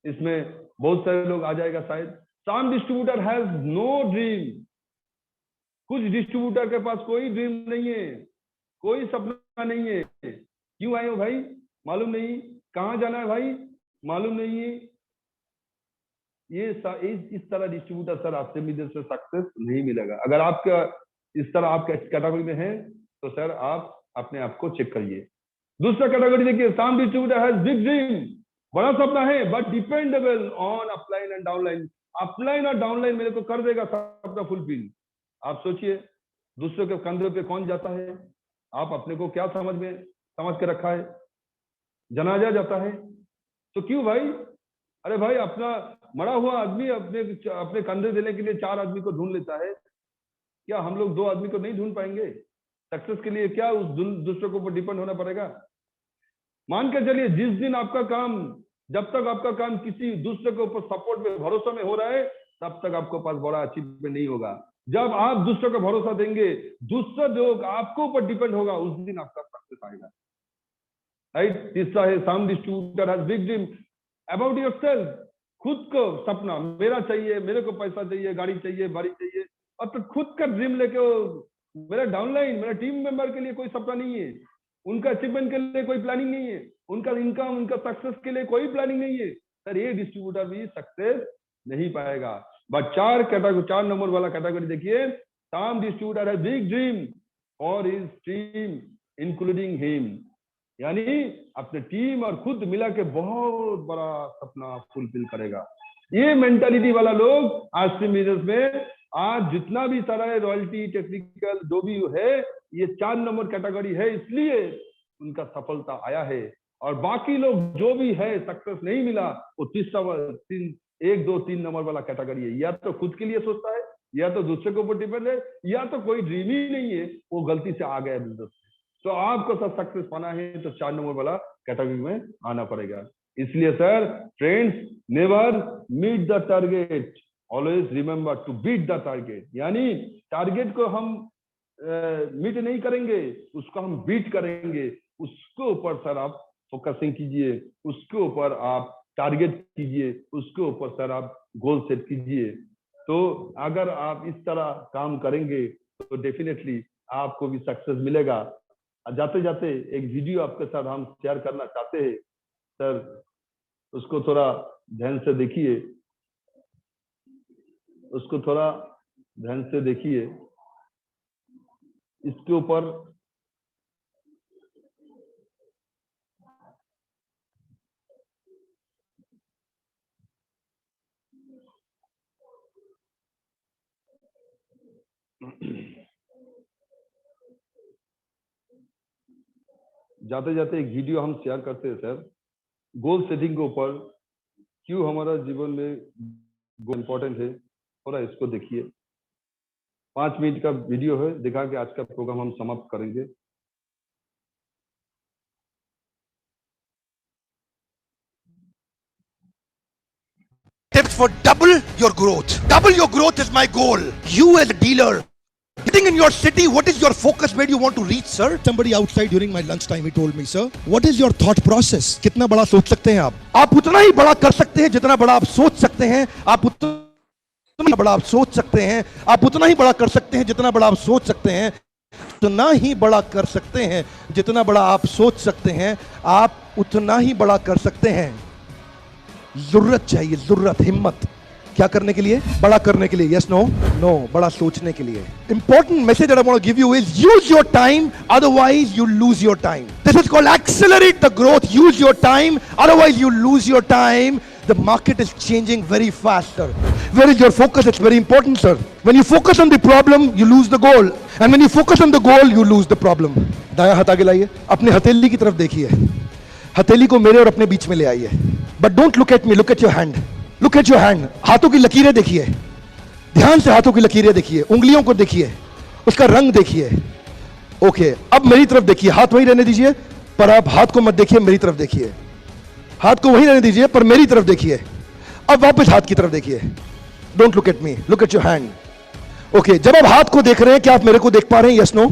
इसमें बहुत सारे लोग आ जाएगा शायद। सम डिस्ट्रीब्यूटर हैज नो ड्रीम, कुछ डिस्ट्रीब्यूटर के पास कोई ड्रीम नहीं है, कोई सपना नहीं है। क्यों आए हो भाई मालूम नहीं, कहां जाना है भाई मालूम नहीं है। ये इस तरह डिस्ट्रीब्यूटर सर आपसे बिजनेस में सक्सेस नहीं मिलेगा। अगर आपका इस तरह आपके कैटेगरी में है तो सर आप अपने आप को चेक करिए। दूसरा कैटेगरी देखिए, सम डिस्ट्रीब्यूटर हैज बिग ड्रीम, बड़ा सपना है but dependable on upline and downline. Upline और डाउनलाइन मेरे को कर देगा सपना फुलफिल। आप सोचिए दूसरों के कंधे पे कौन जाता है, आप अपने को क्या समझ के रखा है, जनाजा जाता है तो क्यों भाई। अरे भाई अपना मरा हुआ आदमी अपने कंधे देने के लिए 4 आदमी को ढूंढ लेता है, क्या हम लोग 2 आदमी को नहीं ढूंढ पाएंगे। सक्सेस के लिए क्या उस दूसरे के ऊपर डिपेंड होना पड़ेगा। मान के चलिए जिस दिन आपका काम, जब तक आपका काम किसी दूसरे के ऊपर सपोर्ट में, भरोसा में हो रहा है, तब तक आपको पास बड़ा अचीवमेंट नहीं होगा। जब आप दूसरे को भरोसा देंगे, दूसरा जो आपको ऊपर डिपेंड होगा, उस दिन आपका सक्सेस आएगा, राइट। तीसरा है some distributor has big dream about yourself, खुद को सपना मेरा चाहिए, मेरे को पैसा चाहिए, गाड़ी चाहिए, बाड़ी चाहिए, और तो खुद का ड्रीम लेके मेरा डाउनलाइन, मेरा टीम मेंबर के लिए कोई सपना नहीं है, उनका अचीवमेंट के लिए कोई प्लानिंग नहीं है, उनका इनकम, उनका सक्सेस के लिए कोई प्लानिंग नहीं है, सर ये डिस्ट्रीब्यूटर भी सक्सेस नहीं पाएगा। बट 4 नंबर वाला कैटेगरी देखिए, सम डिस्ट्रीब्यूटर है big dream for his team including him, यानी अपने टीम और खुद मिला के बहुत बड़ा सपना फुलफिल करेगा। ये मेंटालिटी वाला लोग आज से बिजनेस में, आज जितना भी सारा है रॉयल्टी, टेक्निकल जो भी है, ये 4 नंबर कैटेगरी है, इसलिए उनका सफलता आया है। और बाकी लोग जो भी है सक्सेस नहीं मिला, वो 1 2 3 नंबर वाला कैटेगरी है, या तो खुद के लिए सोचता है, या तो दूसरे के ऊपर डिपेंड है, या तो कोई ड्रीम ही नहीं है, वो गलती से आ गया बिजनेस। तो आपको सर सक्सेस पाना है तो 4 नंबर वाला कैटेगरी में आना पड़ेगा। इसलिए sir friends, never meet the target, always remember to beat the target. यानी टारगेट को हम मीट नहीं करेंगे, उसको हम बीट करेंगे। उसके ऊपर सर आप फोकसिंग कीजिए, उसके ऊपर आप टारगेट कीजिए, उसके ऊपर सर आप गोल सेट कीजिए। तो अगर आप इस तरह काम करेंगे तो डेफिनेटली आपको भी सक्सेस मिलेगा। जाते जाते एक वीडियो आपके साथ हम शेयर करना चाहते हैं सर, उसको थोड़ा ध्यान से देखिए, उसको थोड़ा ध्यान से देखिए। इसके ऊपर जाते जाते एक वीडियो हम शेयर करते हैं सर, गोल सेटिंग के ऊपर, क्यों हमारा जीवन में गोल इम्पोर्टेंट है, थोड़ा इसको देखिए। 5 मिनट का वीडियो है, दिखा के आज का प्रोग्राम हम समाप्त करेंगे। Tips for double your growth. Double your growth is my goal. You as a dealer, sitting in your city, what is your focus? Where do you want to reach, sir? Somebody outside during my lunchtime, he told me, sir, what is your thought process? कितना बड़ा सोच सकते हैं आप? आप उतना ही बड़ा कर सकते हैं जितना बड़ा आप सोच सकते हैं। आप उतना बड़ा आप सोच सकते हैं। आप उतना ही बड़ा कर सकते हैं जितना बड़ा आप सोच सकते हैं। उतना ही बड़ा कर सकते हैं जितना बड़ा आप सोच सकते हैं। आप उतना ही बड़ा कर सकते हैं। जरूरत चाहिए, जरूरत, हिम्मत। क्या करने के लिए? बड़ा करने के लिए। Yes, no? नो, बड़ा सोचने के लिए। Important message that I want to give you is use your time, otherwise you lose your time. This is called accelerate the growth. Use your time, otherwise you lose your time. The market is changing very fast, sir. Where is your focus? It's very important, sir. When you focus on the problem, you lose the goal. And when you focus on the goal, you lose the problem. दायां हाथ आगे लाइए, अपने हथेली की तरफ देखिए। हथेली को मेरे और अपने बीच में ले आइए। But don't look at me, look at your hand. Look at your hand. हाथों की लकीरें देखिए, ध्यान से हाथों की लकीरें देखिए, उंगलियों को देखिए, उसका रंग देखिए। ओके, अब मेरी तरफ देखिए। हाथ वहीं रहने दीजिए, पर आप हाथ को मत देखिए, मेरी तरफ देखिए। हाथ को वहीं रहने दीजिए, पर मेरी तरफ देखिए। अब वापस हाथ की तरफ देखिए। Don't look at me, look at your hand. Okay, जब आप हाथ को देख रहे हैं, क्या आप मेरे को देख पा रहे हैं? Yes, no?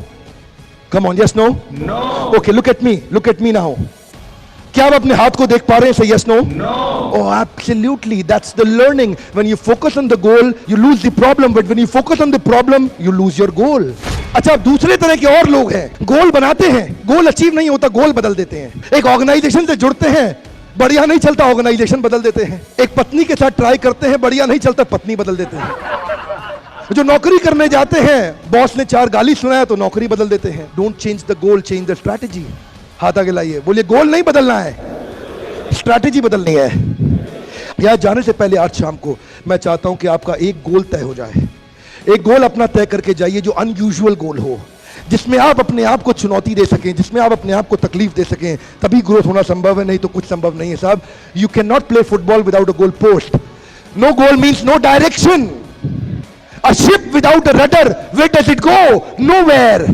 Come on, yes, no? No. Okay, look at me now. क्या आप अपने हाथ को देख पा रहे हैं? से yes, no? No. Oh, absolutely. That's the learning. When you focus on the goal, you lose the problem. But when you focus on the problem, you lose your goal. अच्छा, दूसरे तरह के और लोग हैं, गोल बनाते हैं, गोल अचीव नहीं होता, गोल बदल देते हैं। एक ऑर्गेनाइजेशन से जुड़ते हैं, बढ़िया नहीं चलता, ऑर्गेनाइजेशन बदल देते हैं। एक पत्नी के साथ ट्राई करते हैं, बढ़िया नहीं चलता, पत्नी बदल देते हैं। जो नौकरी करने जाते हैं, बॉस ने 4 गाली सुनाया तो नौकरी बदल देते हैं। Don't change the goal, change the strategy. हाथ आगे लाइए, बोलिए गोल नहीं बदलना है, स्ट्रैटेजी बदलनी है। यहां जाने से पहले आज शाम को मैं चाहता हूं कि आपका एक गोल तय हो जाए। एक गोल अपना तय करके जाइए जो अनयूजुअल गोल हो, जिसमें आप अपने आप को चुनौती दे सकें, जिसमें आप अपने आप को तकलीफ दे सकें। तभी ग्रोथ होना संभव है, नहीं तो कुछ संभव नहीं है साहब। You can not play football without a goal post. No goal means no direction. A ship without a rudder, where does it go? Nowhere.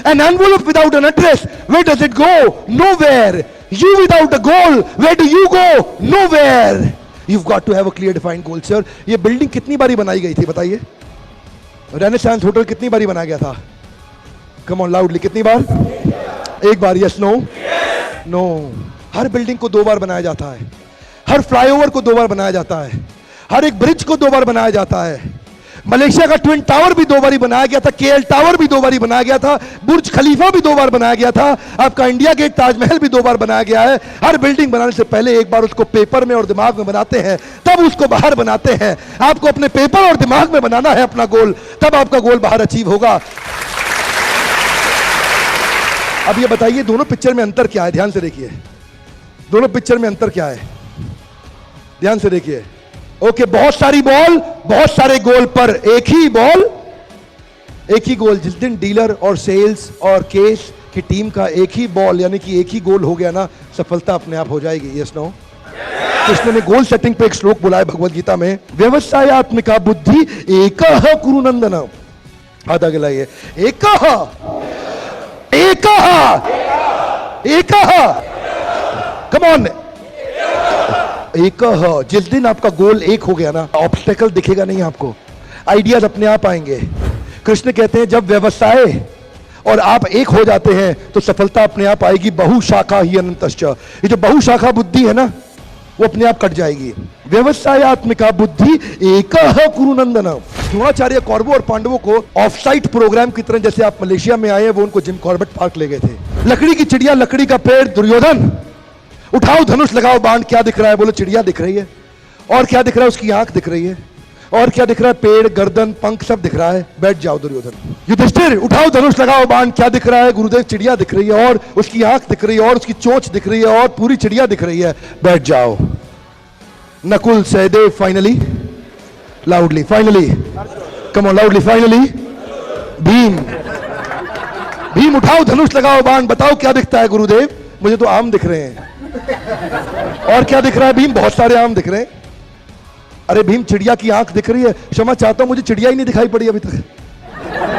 An envelope without an address, where does it go? Nowhere. You without a goal, where do you go? Nowhere. You've got to have a clear defined goal, sir. ये building कितनी बारी बनाई गई थी बताइए? Renaissance hotel कितनी बारी बनाया गया था? Come on loudly, कितनी बार? एक बार। Yes, no? No. हर बिल्डिंग को 2 बार बनाया जाता है, हर फ्लाईओवर को 2 बार बनाया जाता है, हर एक ब्रिज को 2 बार बनाया जाता है। मलेशिया का ट्विन टावर भी 2 बारी बनाया गया था, केएल टावर भी 2 बारी बनाया गया था, बुर्ज खलीफा भी 2 बार बनाया गया था, आपका इंडिया गेट ताजमहल भी 2 बार बनाया गया है। हर बिल्डिंग बनाने से पहले एक बार उसको पेपर में और दिमाग में बनाते हैं, तब उसको बाहर बनाते हैं। आपको अपने पेपर और दिमाग में बनाना है अपना गोल, तब आपका गोल बाहर अचीव होगा। अब ये बताइए, दोनों पिक्चर में अंतर क्या है? ध्यान से देखिए, दोनों पिक्चर में अंतर क्या है? ध्यान से देखिए। ओके, बहुत सारी बॉल, बहुत सारे गोल, पर एक ही बॉल, एक ही गोल। जिस दिन डीलर और सेल्स और केस की टीम का एक ही बॉल यानी कि एक ही गोल हो गया ना, सफलता अपने आप हो जाएगी। Yes, no? कृष्ण ने गोल सेटिंग पे एक श्लोक बोला है भगवद गीता में, व्यवसायत्मिका बुद्धि एकः कुरुनंदन। हाथ आगे लाइए। एकः, एकः, एकः, कम ऑन। एक। जिस दिन आपका गोल एक हो गया ना, ऑब्स्टेकल दिखेगा नहीं आपको, आइडियाज अपने आप आएंगे। कृष्ण कहते हैं जब व्यवसाय और आप एक हो जाते हैं तो सफलता अपने आप आएगी। बहुशाखा ही अनंतश्च। ये जो बहुशाखा बुद्धि है ना, वो अपने आप कट जाएगी। व्यवसायत्मिका बुद्धि एकः कुरुनंदन। द्रोणाचार्य कौरवों और पांडवों को ऑफ साइट प्रोग्राम की तरह, जैसे आप मलेशिया में आए, वो उनको जिम कॉर्बेट पार्क ले गए थे। लकड़ी की चिड़िया, लकड़ी का पेड़। दुर्योधन, उठाओ धनुष, लगाओ बाण। क्या दिख रहा है? बोलो चिड़िया दिख रही है। और क्या दिख रहा है? उसकी आंख दिख रही है। और क्या दिख रहा है? पेड़, गर्दन, पंख सब दिख रहा है। बैठ जाओ दुर्योधन। युधिष्ठिर, उठाओ धनुष, लगाओ बाण। क्या दिख रहा है? गुरुदेव चिड़िया दिख रही है, और उसकी आंख दिख रही है, और उसकी चोंच दिख रही है, और पूरी चिड़िया दिख रही है। बैठ जाओ। Nakul, Sahdev, finally, loudly, finally, come on loudly, finally, Bhim Bhim उठाओ धनुष लगाओ बाण, बताओ क्या दिखता है गुरुदेव? मुझे तो आम दिख रहे हैं। और क्या दिख रहा है भीम? बहुत सारे आम दिख रहे हैं। अरे भीम चिड़िया की आंख दिख रही है। क्षमा चाहता हूं, मुझे चिड़िया ही नहीं दिखाई पड़ी अभी तक।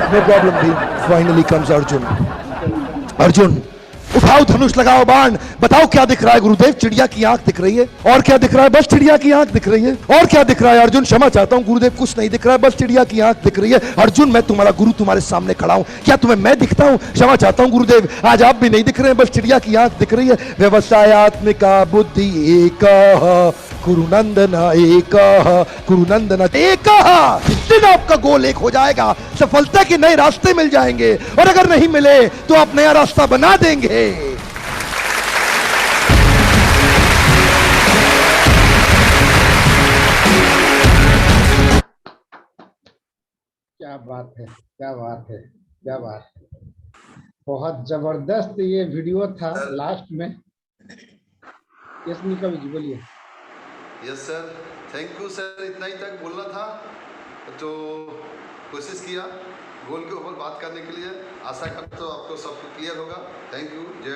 No problem Bhim. Finally comes Arjun. Arjun उठाओ धनुष लगाओ बाण, बताओ क्या दिख रहा है गुरुदेव? चिड़िया की आंख दिख रही है। और क्या दिख रहा है? बस चिड़िया की आंख दिख रही है। और क्या दिख रहा है अर्जुन? क्षमा चाहता हूं गुरुदेव, कुछ नहीं दिख रहा है, बस चिड़िया की आंख दिख रही है। अर्जुन मैं तुम्हारा गुरु तुम्हारे सामने खड़ा हूं, क्या तुम्हें मैं दिखता हूं? क्षमा चाहता हूं गुरुदेव, आज आप भी नहीं दिख रहे हैं, बस चिड़िया की आंख दिख रही है। व्यवसायत्मिका बुद्धि एक कुरुनंदन एक कुरुनंदन एक। जिस दिन आपका गोल एक हो जाएगा, सफलता के नए रास्ते मिल जाएंगे, और अगर नहीं मिले तो आप नया रास्ता बना देंगे। क्या बात है, क्या बात है, क्या बात है। बहुत जबरदस्त ये वीडियो था लास्ट में। यस निका जी बोलिए। Yes sir, thank you sir, इतना ही तक बोलना था तो कोशिश किया गोल के ऊपर बात करने के लिए। आशा करता हूँ आपको सब क्लियर होगा। Thank you. जय